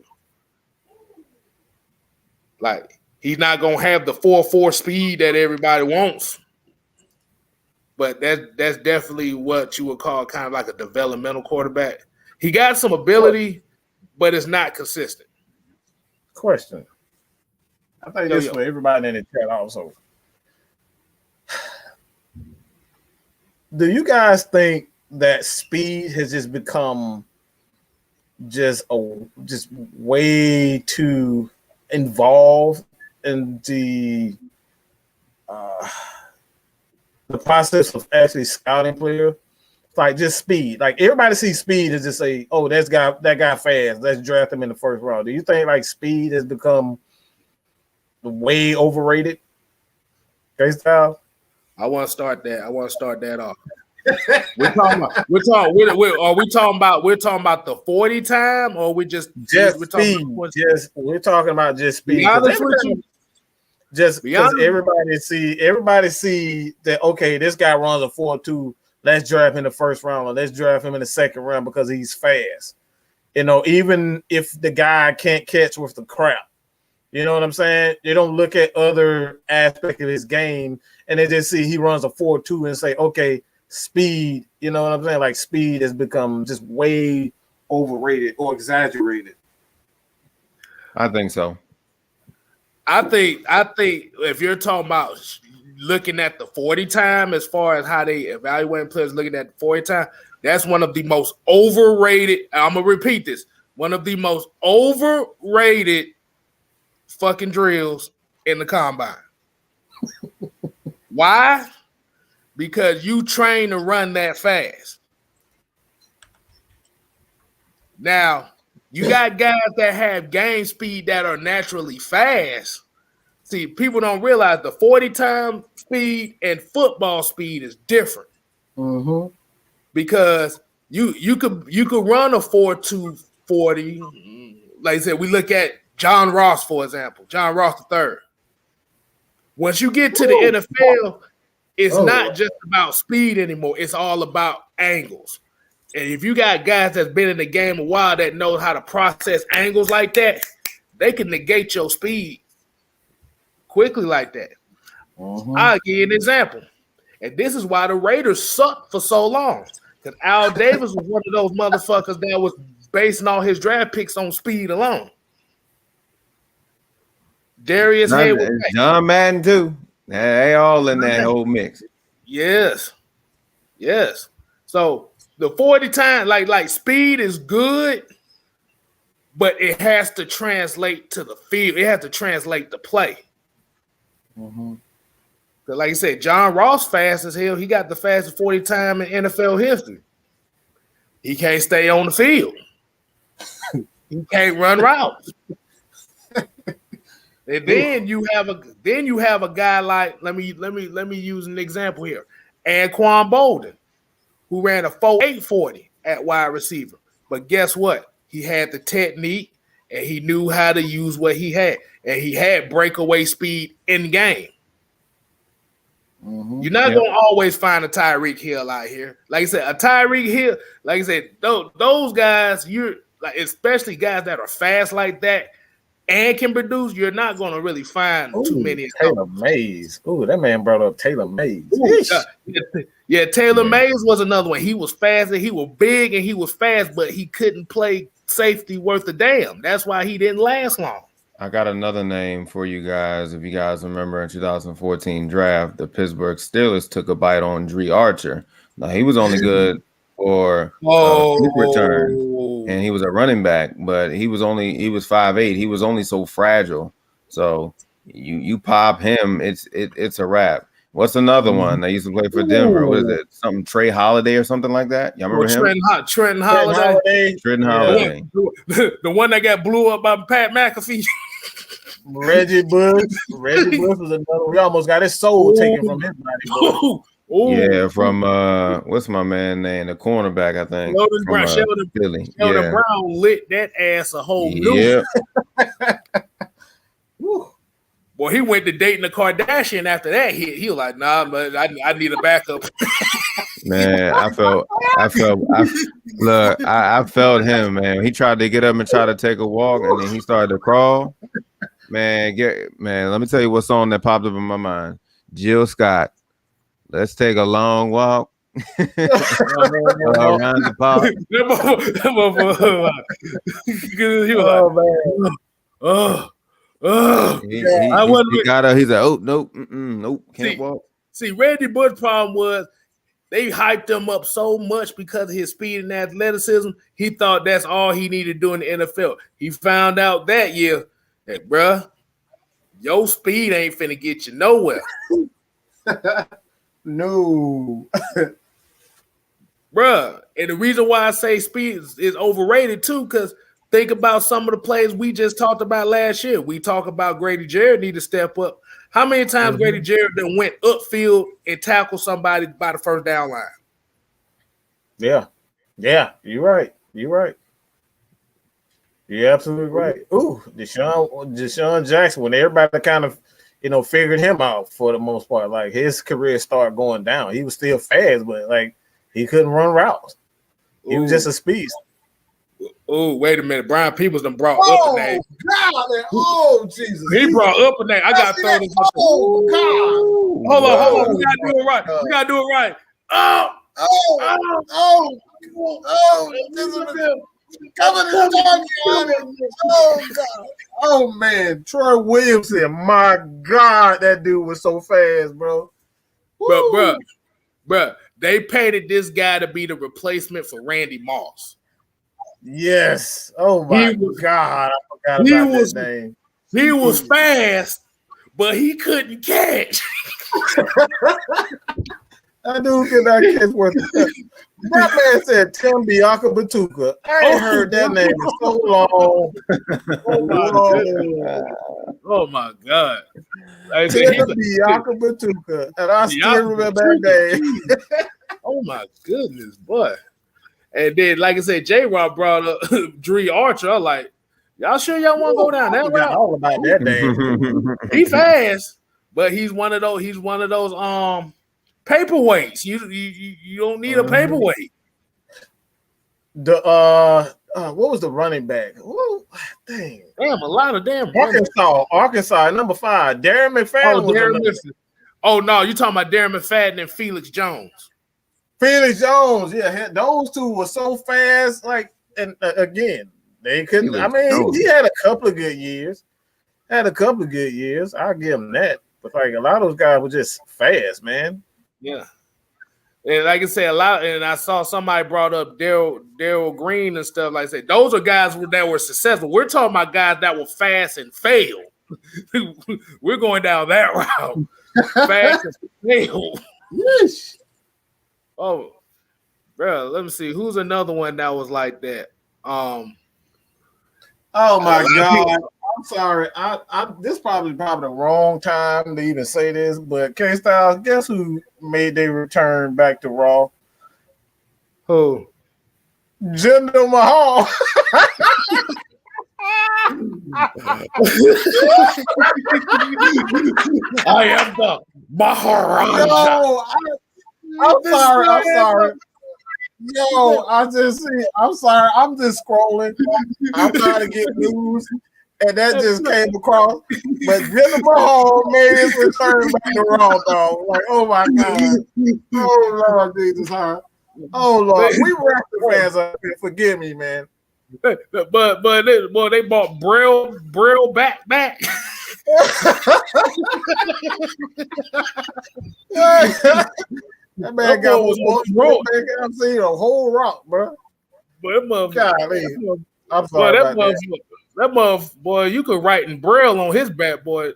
Like he's not gonna have the 4.4 speed that everybody wants. But that's definitely what you would call kind of like a developmental quarterback. He got some ability, but it's not consistent. Question. I think this is for everybody in the chat also. Do you guys think that speed has just become just way too involved in the process of actually scouting player? Like just speed. Like everybody sees speed and just say, "Oh, that guy fast. Let's draft him in the first round." Do you think like speed has become way overrated? Kstylz? I want to start that off. We're talking about the 40 time, or we're talking about just speed. Just because everybody see that, okay, this guy runs a 4.2. Let's draft him in the first round, or let's draft him in the second round because he's fast. You know, even if the guy can't catch with the crap. You know what I'm saying? They don't look at other aspects of his game, and they just see he runs a 4.2 and say, okay, speed. You know what I'm saying? Like speed has become just way overrated or exaggerated. I think so. I think if you're talking about looking at the 40 time, as far as how they evaluate players, looking at the 40 time, that's one of the most overrated. I'm gonna repeat this: one of the most overrated fucking drills in the combine. Why? Because you train to run that fast. Now, you got guys that have game speed that are naturally fast. See, people don't realize the 40 time speed and football speed is different. Mm-hmm. Because you could run a 4.2 40. Like I said, we look at John Ross, for example, John Ross III. Once you get to the NFL, it's not just about speed anymore. It's all about angles. And if you got guys that's been in the game a while that know how to process angles like that, they can negate your speed quickly like that. Mm-hmm. I'll give you an example. And this is why the Raiders sucked for so long. Because Al Davis was one of those motherfuckers that was basing all his draft picks on speed alone. Darius Hayward, John Madden too. They all in that whole mix. Yes. So the 40 time, like speed is good, but it has to translate to the field. It has to translate the play. Mm-hmm. Like I said, John Ross fast as hell. He got the fastest 40 time in NFL history. He can't stay on the field. He can't run routes. And then you have a guy like let me use an example here. Anquan Bolden, who ran a 4.8 40 at wide receiver. But guess what? He had the technique and he knew how to use what he had. And he had breakaway speed in game. Mm-hmm. You're not gonna always find a Tyreek Hill out here. Like I said, a Tyreek Hill, like I said, those guys, you're like, especially guys that are fast like that and can produce, you're not gonna really find too many. Taylor Mays. Ooh, that man brought up Taylor Mays. Taylor Mays was another one. He was fast and he was big and he was fast, but he couldn't play safety worth a damn. That's why he didn't last long. I got another name for you guys. If you guys remember in 2014 draft, the Pittsburgh Steelers took a bite on Dre Archer. Now he was only good for kick return, and he was a running back, but he was 5'8". He was only so fragile. So you pop him, it's a wrap. What's another one that used to play for Denver? What is it? Something Trey Holiday or something like that? Y'all remember him? Trenton Holiday. Trenton Holiday. The one that got blew up by Pat McAfee. Reggie Bush. Reggie Bush was another. We almost got his soul taken from his body. Yeah, from what's my man name? The cornerback, I think. Sheldon Brown lit that ass a whole new. Well, he went to dating the Kardashian after that. He was like, nah, but I need a backup. Man, I felt him, man. He tried to get up and try to take a walk, and then he started to crawl. Man, let me tell you what song that popped up in my mind. Jill Scott. Let's take a long walk. Around the park. He was he got up. He's like, oh, nope, can't walk. See, Reggie Bush's problem was they hyped him up so much because of his speed and athleticism. He thought that's all he needed to do in the NFL. He found out that year that, bruh, your speed ain't finna get you nowhere. No. Bruh, and the reason why I say speed is overrated too, because think about some of the plays we just talked about last year. We talk about Grady Jarrett need to step up. How many times Grady Jarrett then went upfield and tackled somebody by the first down line? Yeah, you're right. You're absolutely right. Ooh, Deshaun Jackson, when everybody kind of, figured him out for the most part, like his career started going down. He was still fast, but like he couldn't run routes. He was just a speed. Oh, wait a minute. Brian Peoples done brought up a name. Oh, Jesus. He brought up a name. I got to throw this up. Oh, God. Hold on. We got to do it right. Oh. Oh, man. Troy Williamson. My God, that dude was so fast, bro. Bro, they painted this guy to be the replacement for Randy Moss. Yes. Oh my God. I forgot about that name. He was fast, but he couldn't catch. That dude could not catch worth it. That man said Tim Bianca Batuka. I ain't heard that name in so long. Oh my God. Tim Bianca Batuka. And I still remember that name. Oh my goodness, boy. And then, like I said, J-Rob brought up Dree Archer. I'm like, y'all sure y'all want to go down that route? All about that name. He fast, but he's one of those paperweights. You don't need a paperweight. What was the running back? Ooh, damn, a lot of damn Arkansas, number 5. Darren McFadden. Oh no, you talking about Darren McFadden and Felix Jones. Felix Jones, yeah, those two were so fast. Like, and again, they couldn't. I mean, he had a couple of good years. I'll give him that. But like a lot of those guys were just fast, man. Yeah, and like I said, a lot. And I saw somebody brought up Daryl Green and stuff like that. Those are guys that were successful. We're talking about guys that were fast and failed. We're going down that route. Fast and failed. Yes. Oh, bro, let me see. Who's another one that was like that? Oh my God. I'm sorry. This is probably the wrong time to even say this, but Kstylz, guess who made their return back to Raw? Who? Jinder Mahal. I am the Maharaja. No, I'm sorry. Yo, I'm sorry. I'm just scrolling. I'm trying to get news, and that just came across. But Jinder Mahal made his return back to Raw, dog. Like, oh my God. Oh Lord Jesus, huh? Oh Lord, we wrestling fans up here. Forgive me, man. But they bought Braille back. That man got one I've seen a whole rock, bro. But I'm sorry about that. That boy, you could write in Braille on his back, boy.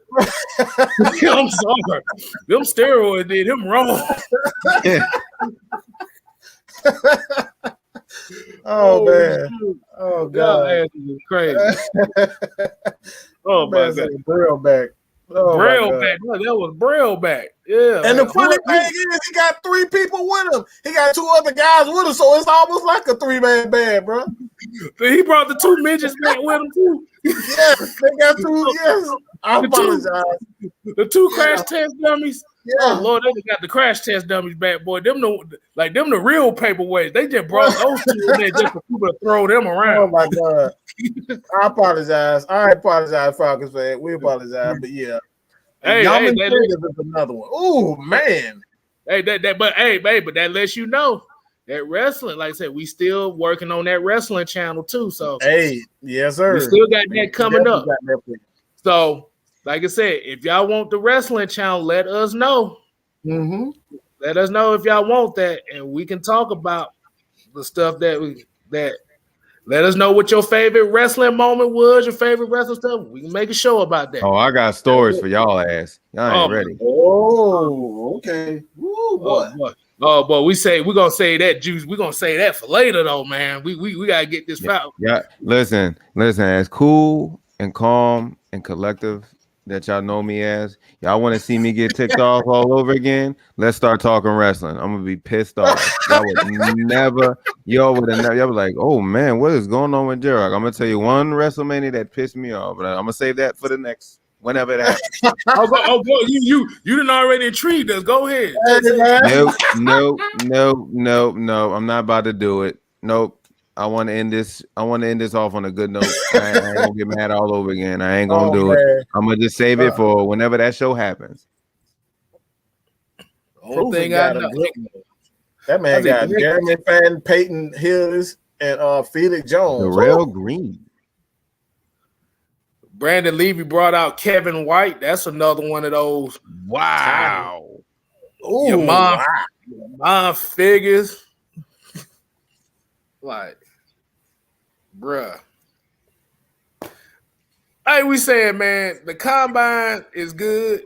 I'm sorry. Them steroids did him wrong. Oh man. Oh god. Crazy. Oh my god. Braille back. Oh, Braille back. No, that was Braille back. Yeah. And the funny thing is, he got 3 people with him. He got 2 other guys with him, so it's almost like a 3-man band, bro. He brought the 2 midgets back with him too. Yes, they got 2. Yes, I apologize. The 2 crash test dummies. Yeah. Oh Lord, they got the crash test dummies back, boy. Them the real paperweights. They just brought those 2 in there just for people to throw them around. Oh my god. I apologize. Falcons fan. We apologize, but yeah. Hey, is another one. Oh man. But that lets you know that wrestling, like I said, we still working on that wrestling channel too. So hey, yes, sir. We still got that coming up. So, like I said, if y'all want the wrestling channel, let us know. Mm-hmm. Let us know if y'all want that, and we can talk about the stuff that. Let us know what your favorite wrestling moment was, your favorite wrestling stuff. We can make a show about that. Oh, I got stories for y'all ass. Y'all ain't ready. Oh, okay. Ooh, boy. Oh, boy, we're gonna say that juice. We're gonna say that for later though, man. We gotta get this foul. Yeah. Listen, as cool and calm and collective that y'all know me as, y'all want to see me get ticked off all over again? Let's start talking wrestling. I'm gonna be pissed off. Y'all would never, y'all be like, oh man, what is going on with Jarrett? I'm gonna tell you one WrestleMania that pissed me off, but I'm gonna save that for the next whenever it happens. Boy, you didn't already intrigued us. Go ahead. No. I'm not about to do it. Nope. I want to end this off on a good note. I ain't gonna get mad all over again. I ain't gonna do it. I'm gonna just save it for whenever that show happens. Only thing I know. That man got Jeremy Fadden, Peyton Hillis, and Felix Jones. Darrell Green. Brandon Levy brought out Kevin White. That's another one of those. Wow. Ooh, your mom figures. Like, bruh. Hey, we saying, man, the combine is good,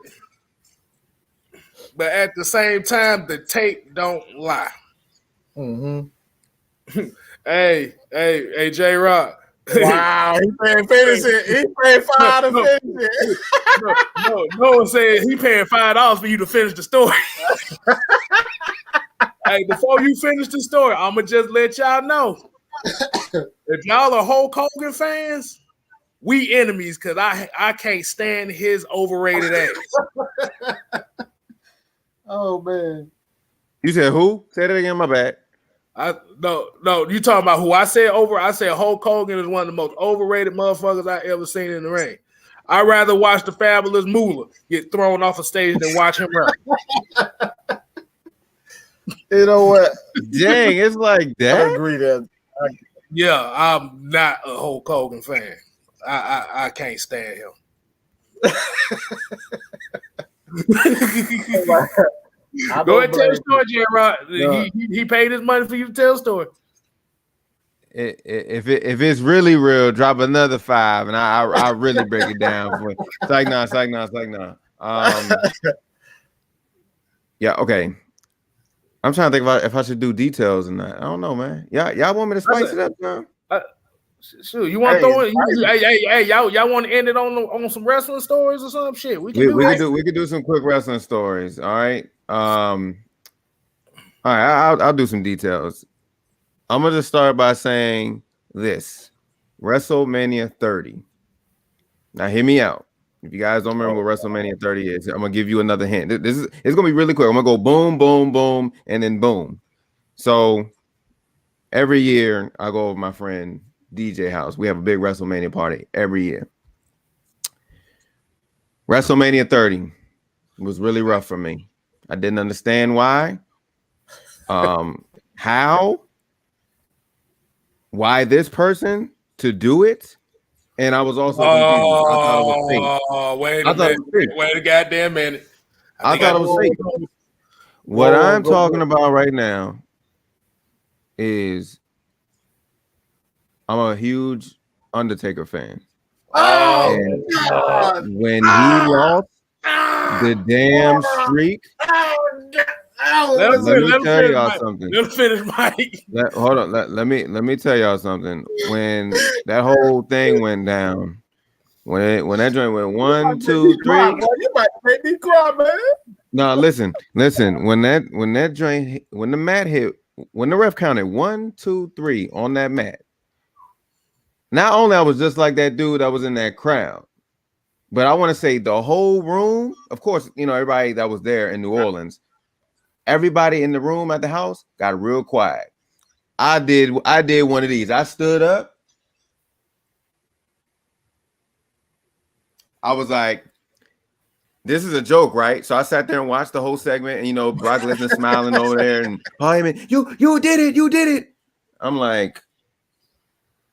but at the same time, the tape don't lie. Mm-hmm. Hey, J-Rock. Wow, he paying finish it. He paying $5 to finish it. No one said he paying $5 for you to finish the story. Hey, before you finish the story, I'ma just let y'all know. If y'all are Hulk Hogan fans, we enemies because I can't stand his overrated ass. Oh man. You said who? Say that again, my bad. No, you talking about who I said over? I said Hulk Hogan is one of the most overrated motherfuckers I ever seen in the ring. I'd rather watch the Fabulous Moolah get thrown off a stage than watch him wrestle. You know what? Dang, it's like that. I agree that. Yeah, I'm not a Hulk Hogan fan. I can't stand him. Go ahead and tell the story, Jarrett. He paid his money for you to tell the story. If it's really real, drop another 5, and I really break it down for you. It's like nah. Yeah, okay. I'm trying to think about if I should do details or not. I don't know, man. Y'all want me to spice it up now? Sure, you want to throw it? Hey, y'all want to end it on some wrestling stories or some shit? We can do some quick wrestling stories. All right. All right. I'll do some details. I'm gonna just start by saying this: WrestleMania 30. Now, hear me out. If you guys don't remember what WrestleMania 30 is, I'm gonna give you another hint. It's gonna be really quick. I'm gonna go boom, boom, boom, and then boom. So every year I go over my friend DJ house. We have a big WrestleMania party every year. WrestleMania 30 was really rough for me. I didn't understand why. Why this person to do it? And I was also confused. Wait a goddamn minute. I thought it was fake. What I'm talking about right now is I'm a huge Undertaker fan. And God. when he lost the damn streak, let me tell y'all something. Let him finish, Mike. Hold on. Let me tell y'all something. When that whole thing went down, when that joint went 1, 2, 3. You might make me cry, man. No, listen. When that joint, when the mat hit, when the ref counted 1, 2, 3 on that mat. Not only I was just like that dude that was in that crowd, but I want to say the whole room. Of course, everybody that was there in New Orleans. Everybody in the room at the house got real quiet. I did one of these. I stood up. I was like, this is a joke, right? So I sat there and watched the whole segment, and Brock Lesnar smiling over there, and you did it. I'm like,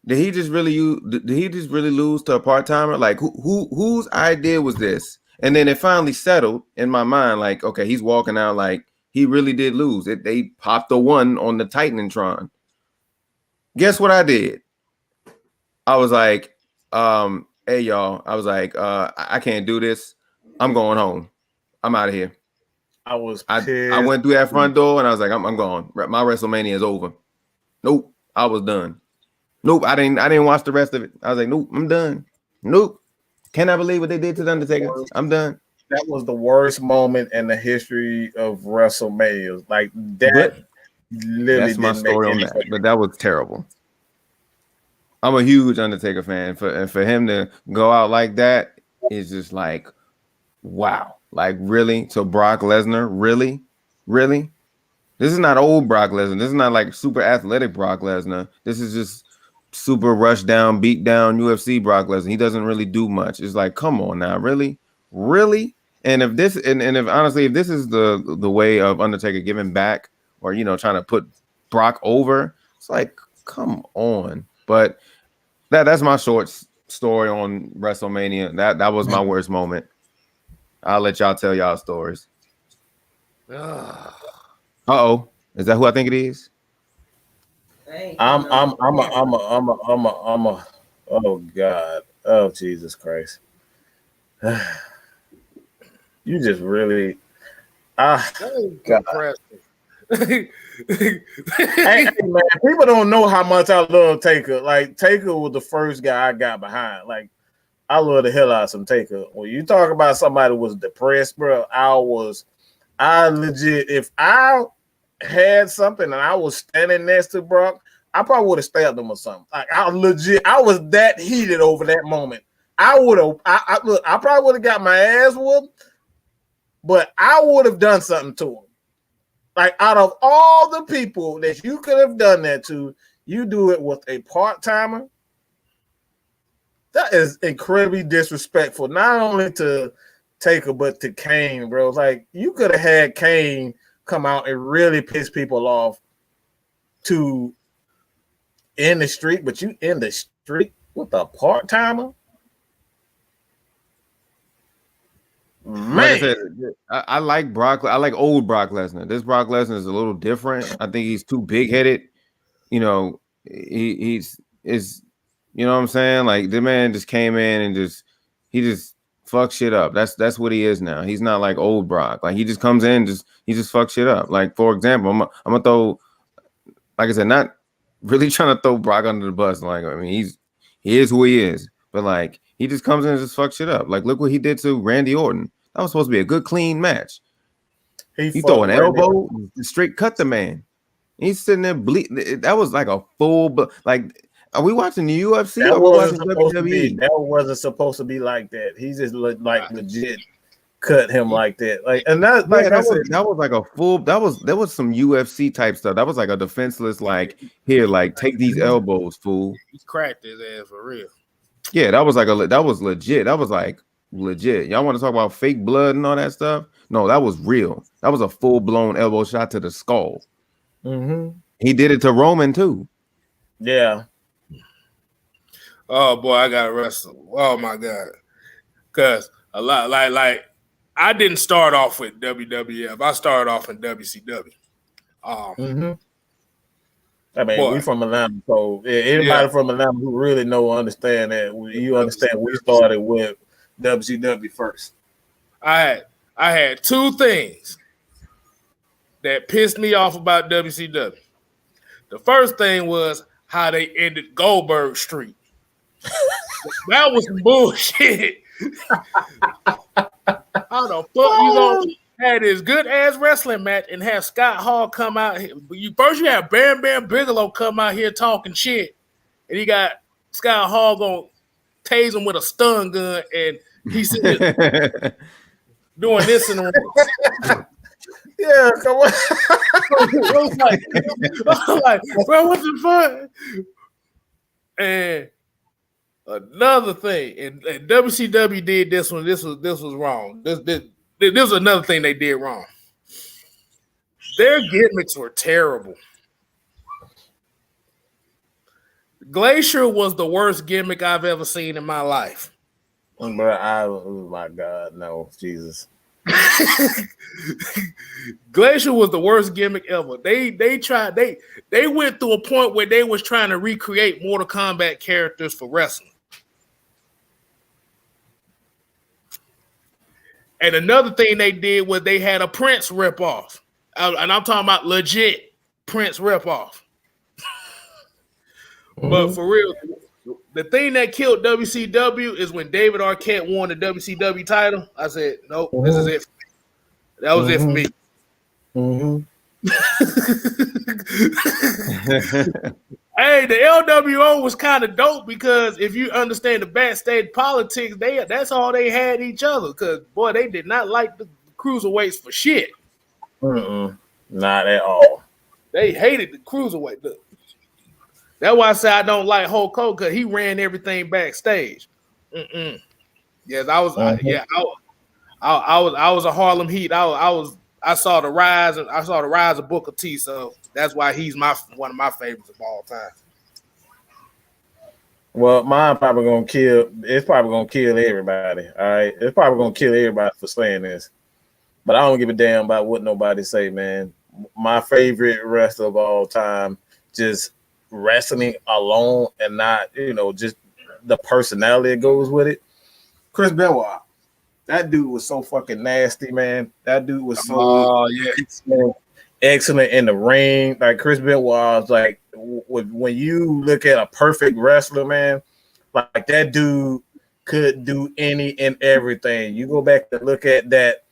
did he just really lose to a part-timer? Like whose idea was this? And then it finally settled in my mind, like, okay, he's walking out like he really did lose. They popped the 1 on the Titanatron. Guess what I did? I was like, hey y'all. I was like, I can't do this. I'm going home. I'm out of here. I was I went through that front door and I was like, I'm gone. My WrestleMania is over. Nope. I was done. Nope. I didn't watch the rest of it. I was like, nope, I'm done. Nope. Cannot believe what they did to the Undertaker. I'm done. That was the worst moment in the history of WrestleMania. Like that. Literally that's my story on that. But that was terrible. I'm a huge Undertaker fan. For him to go out like that is just like, wow. Like, really? So Brock Lesnar, really? This is not old Brock Lesnar. This is not like super athletic Brock Lesnar. This is just super rush down, beat down UFC Brock Lesnar. He doesn't really do much. It's like, come on now, really? And if this and if honestly, if this is the way of Undertaker giving back or trying to put Brock over, it's like, come on. But that's my short story on WrestleMania. That was my worst moment. I'll let y'all tell y'all stories. Uh-oh. Is that who I think it is? I'm a oh God. Oh Jesus Christ. You just really God. Hey, man, people don't know how much I love Taker. Like Taker was the first guy I got behind. Like I love the hell out of some Taker. When you talk about somebody who was depressed, bro, I legit, if I had something and I was standing next to Brock, I probably would have stabbed him or something. Like I was that heated over that moment. I probably would have got my ass whooped, but I would have done something to him. Like out of all the people that you could have done that to, you do it with a part-timer. That is incredibly disrespectful, not only to Taker, but to Kane, bro. Like, you could have had Kane come out and really piss people off to end the streak, but you end the streak with a part-timer? Man. Like I said, I like Brock. I like old Brock Lesnar. This Brock Lesnar is a little different. I think he's too big-headed. He's you know what I'm saying? Like the man just came in and he just fucks shit up. That's what he is now. He's not like old Brock. Like he just comes in, he just fucks shit up. Like for example, I'm gonna throw, like I said, not really trying to throw Brock under the bus. Like I mean, he is who he is, but like he just comes in and just fucks shit up. Like look what he did to Randy Orton. That was supposed to be a good clean match. He throw an elbow, straight cut the man. He's sitting there bleeding. That was like a full, like. Are we watching the UFC? That or wasn't watching supposed WWE? to be. That wasn't supposed to be like that. He just like legit cut him like that. Like, and that, like that was like a full. There was some UFC type stuff. That was like a defenseless. Like here, like take these elbows, fool. He cracked his ass for real. Yeah, that was legit. That was like legit. Y'all want to talk about fake blood and all that stuff? No, that was real. That was a full blown elbow shot to the skull. Mm-hmm. He did it to Roman too. Yeah. Oh boy, I gotta wrestle. Oh my god, because a lot like I didn't start off with WWF. I started off in WCW. I mean, we from Atlanta, so anybody from Atlanta who really understand that, you understand we started with WCW first. I had two things that pissed me off about WCW. The first thing was how they ended Goldberg Street. That was some bullshit. How the fuck you gonna have this good ass wrestling match and have Scott Hall come out here? You have Bam Bam Bigelow come out here talking shit, and he got Scott Hall gonna tase him with a stun gun, and he's doing this in the ring. Yeah, come on. I was like, bro, what the fuck? And another thing, and WCW did this one. This was wrong. This was another thing they did wrong. Their gimmicks were terrible. Glacier was the worst gimmick I've ever seen in my life. But oh my God, no, Jesus. Glacier was the worst gimmick ever. They went through a point where they was trying to recreate Mortal Kombat characters for wrestling. And another thing they did was they had a Prince ripoff. And I'm talking about legit Prince ripoff. But for real, the thing that killed WCW is when David Arquette won the WCW title. I said, nope, this is it. That was it for me. Hey, the LWO was kind of dope because if you understand the backstage politics, that's all they had each other. Because boy, they did not like the cruiserweights for shit. Not at all. They hated the cruiserweight. That's why I say I don't like Hulk Hogan because he ran everything backstage. Yes, I was. I was a Harlem Heat. I saw the rise. I saw the rise of Booker T. So that's why he's one of my favorites of all time. Well, mine probably gonna kill. It's probably gonna kill everybody. All right, it's probably gonna kill everybody for saying this. But I don't give a damn about what nobody say, man. My favorite wrestler of all time, just wrestling alone and not, just the personality that goes with it. Chris Benoit. That dude was so fucking nasty, man. That dude was so excellent in the ring. Like Chris Benoit was like, when you look at a perfect wrestler, man, like that dude could do any and everything. You go back and look at that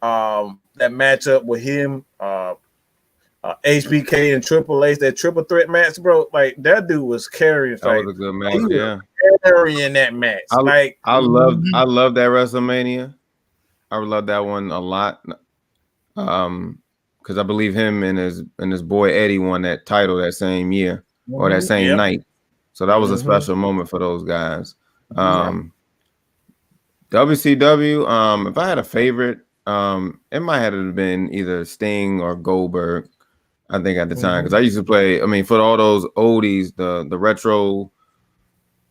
matchup with him, HBK and Triple H, that triple threat match, bro. Like that dude was carrying. That was a good match, yeah. Carrying that match. I love that WrestleMania. I love that one a lot. Because I believe him and his boy Eddie won that title that same year or that same night. So that was a special moment for those guys. WCW, if I had a favorite, it might have been either Sting or Goldberg, I think at the time. Because I used to play, for all those oldies, the retro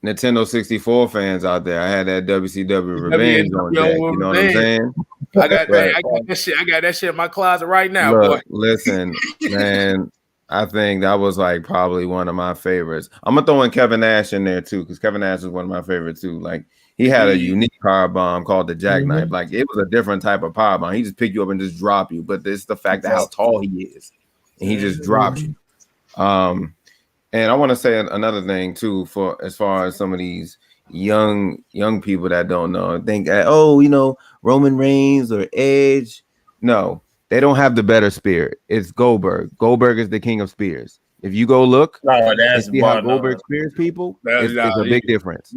Nintendo 64 fans out there, I had that WCW Revenge on deck. You know what I'm saying? I got that shit. I got that shit in my closet right now. Look, boy. Listen, man, I think that was like probably one of my favorites. I'm gonna throw in Kevin Nash in there too, because Kevin Nash is one of my favorites too. Like he had a unique power bomb called the Jackknife. Like it was a different type of power bomb. He just pick you up and just drop you. But it's the fact that how tall he is, and he just drops you. And I want to say another thing too, for as far as some of these young people that don't know, think, Roman Reigns or Edge. No, they don't have the better spirit. It's Goldberg. Goldberg is the king of spears. If you go look, and see how Goldberg spears people, it's a big difference.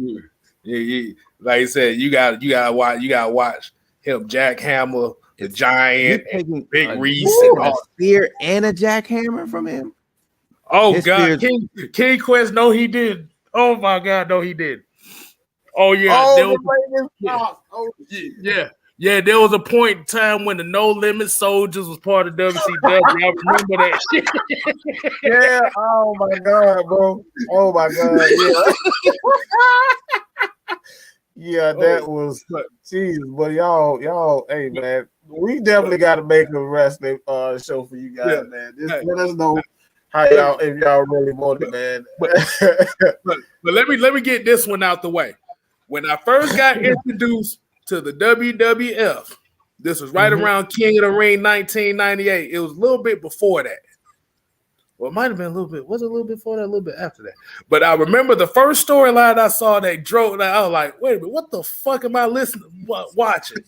Yeah. Like you said, you gotta watch him jackhammer the Giant, Big Reese, and a spear and a jackhammer from him. Oh God, King Quest, no, he did. Oh my God, no, he did. Oh yeah, there was a point in time when the No Limit Soldiers was part of WCW. I remember that shit. Yeah. Oh my God, bro. Oh my God. Yeah. That was Jesus. But y'all, hey man, we definitely got to make a wrestling show for you guys, man. Just let us know How y'all, if y'all really want it, man. But let me get this one out the way. When I first got introduced to the WWF, this was right around King of the Ring 1998. It was a little bit before that. Well, it might have been a little bit. Was it a little bit before that? A little bit after that. But I remember the first storyline I saw that drove. I was like, wait a minute, what the fuck am I watching?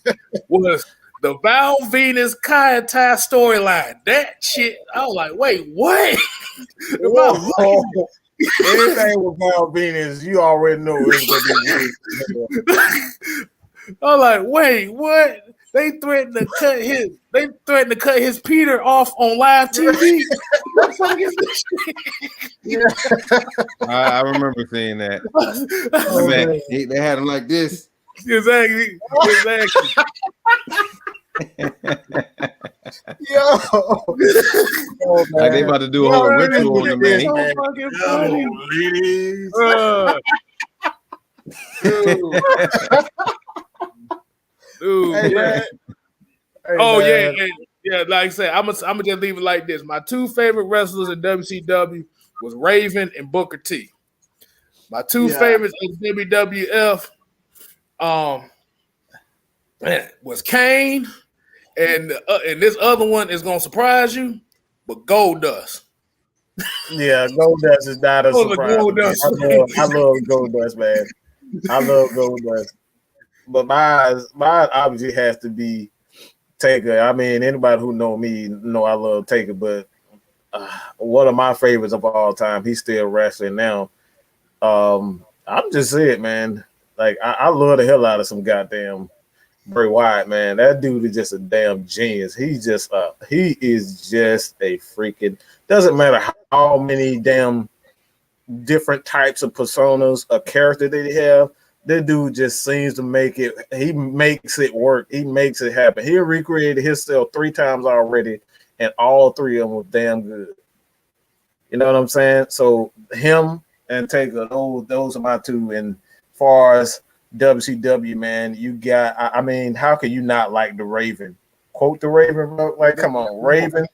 Was the Val Venus Kaitai storyline. That shit, I was like, wait, what? Anything with Val Venus, you already know it's gonna be weird. I was like, wait, what? They threatened to cut his Peter off on live TV. What the fuck is this shit? I remember seeing that. Man, they had him like this. Exactly. Yo, like they about to do a whole ritual on the man. So fucking funny. Dude. Hey, man. Oh man. Yeah. Like I said, I'm gonna just leave it like this. My two favorite wrestlers in WCW was Raven and Booker T. My two favorites in WWF, was Kane, and this other one is gonna surprise you, but Goldust. Yeah, Goldust is not a surprise. I love Goldust, man. I love Goldust. But mine obviously has to be Taker. I mean, anybody who know me know I love Taker, but one of my favorites of all time. He's still wrestling now. I'm just saying, man. Like I love the hell out of some goddamn Bray Wyatt, man. That dude is just a damn genius. He is just a freaking. Doesn't matter how many damn different types of personas, a character that he have. This dude just seems to make it. He makes it work. He makes it happen. He recreated himself 3 times already, and all 3 of them were damn good. You know what I'm saying? So him and Taker, those are my two. And far as WCW, man, you got. I mean, how can you not like the Raven? Quote the Raven, bro. Like, come on, Raven.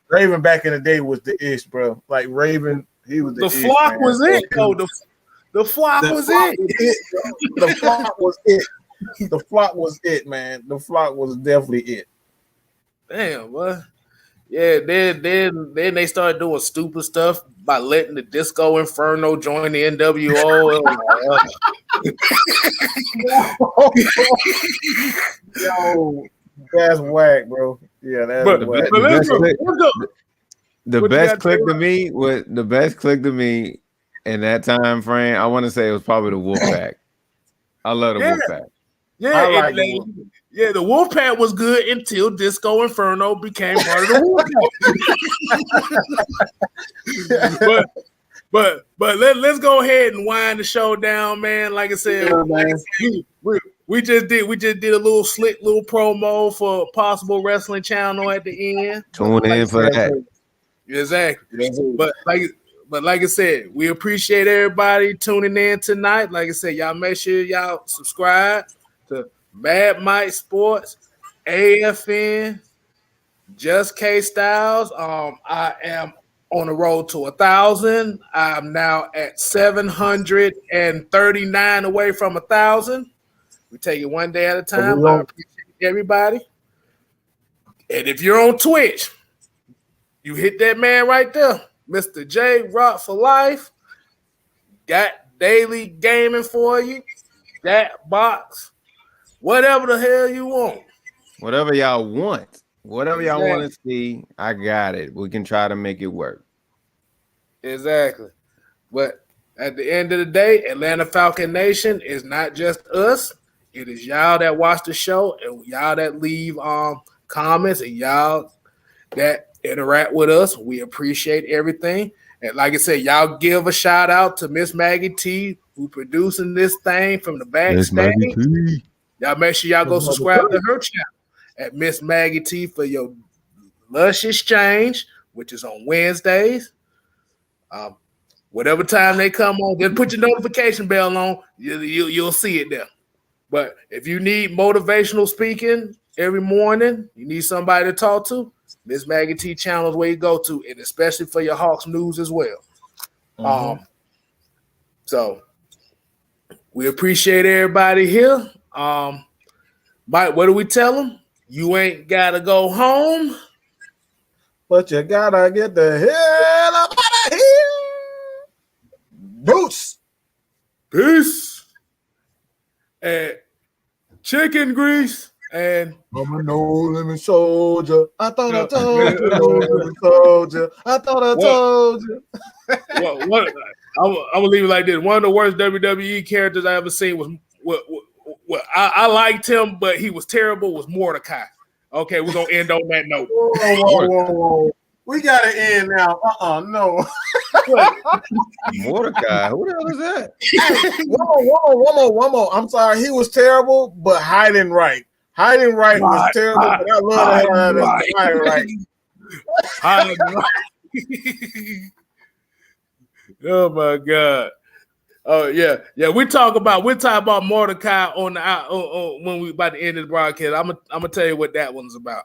Raven back in the day was the ish, bro. Like Raven, he was the ish, flock man. was it, though. The flock was it. The flock was it. The flock was it, man. The flock was definitely it. Damn, what? Yeah, then they started doing stupid stuff by letting the Disco Inferno join the NWO. Yo, that's whack, bro. Yeah, that's whack. The best click to me in that time frame, I want to say it was probably the Wolfpack. I love the Wolfpack. Yeah, the Wolfpack was good until Disco Inferno became part of the Wolfpack. but let's go ahead and wind the show down, man. Like I said, we just did a little slick little promo for Possible Wrestling Channel at the end. Tune in for that. Exactly. But like I said, we appreciate everybody tuning in tonight. Like I said, y'all make sure y'all subscribe to Mad Mike Sports, AFN, Just Kstylz. I am on the road to 1,000. I'm now at 739 away from 1,000. We take it one day at a time. I appreciate everybody. And if you're on Twitch, you hit that man right there. Mr. J Rock for life. Got daily gaming for you. That box. Whatever the hell you want. Whatever y'all want. Whatever y'all want to see, I got it. We can try to make it work. Exactly. But at the end of the day, Atlanta Falcon Nation is not just us. It is y'all that watch the show and y'all that leave comments and y'all that interact with us. We appreciate everything. And like I said, y'all give a shout out to Miss Maggie T, who producing this thing from the backstage. Y'all make sure y'all go subscribe to her channel at Miss Maggie T for your luscious change, which is on Wednesdays. Whatever time they come on, just put your notification bell on. You'll see it there. But if you need motivational speaking every morning, you need somebody to talk to, Miss Maggie T channel is where you go to, and especially for your Hawks news as well. So we appreciate everybody here. Mike, what do we tell them? You ain't gotta go home, but you gotta get the hell up out of here. Boots. Peace. And chicken grease. And I'm a no-limit soldier. I thought I told you, no-limit soldier. I thought I told you. I'm gonna leave it like this. One of the worst WWE characters I ever seen was I liked him, but he was terrible. Was Mordecai? Okay, we're gonna end on that note. Whoa. We gotta end now. No. Mordecai, who the hell is that? Hey, one more. I'm sorry, he was terrible, but hiding right. Hiding right was terrible, but I love that hiding right. Hiding right. Oh my God. Oh yeah. We talk about Mordecai on the when we about to end this broadcast. I'm gonna tell you what that one's about.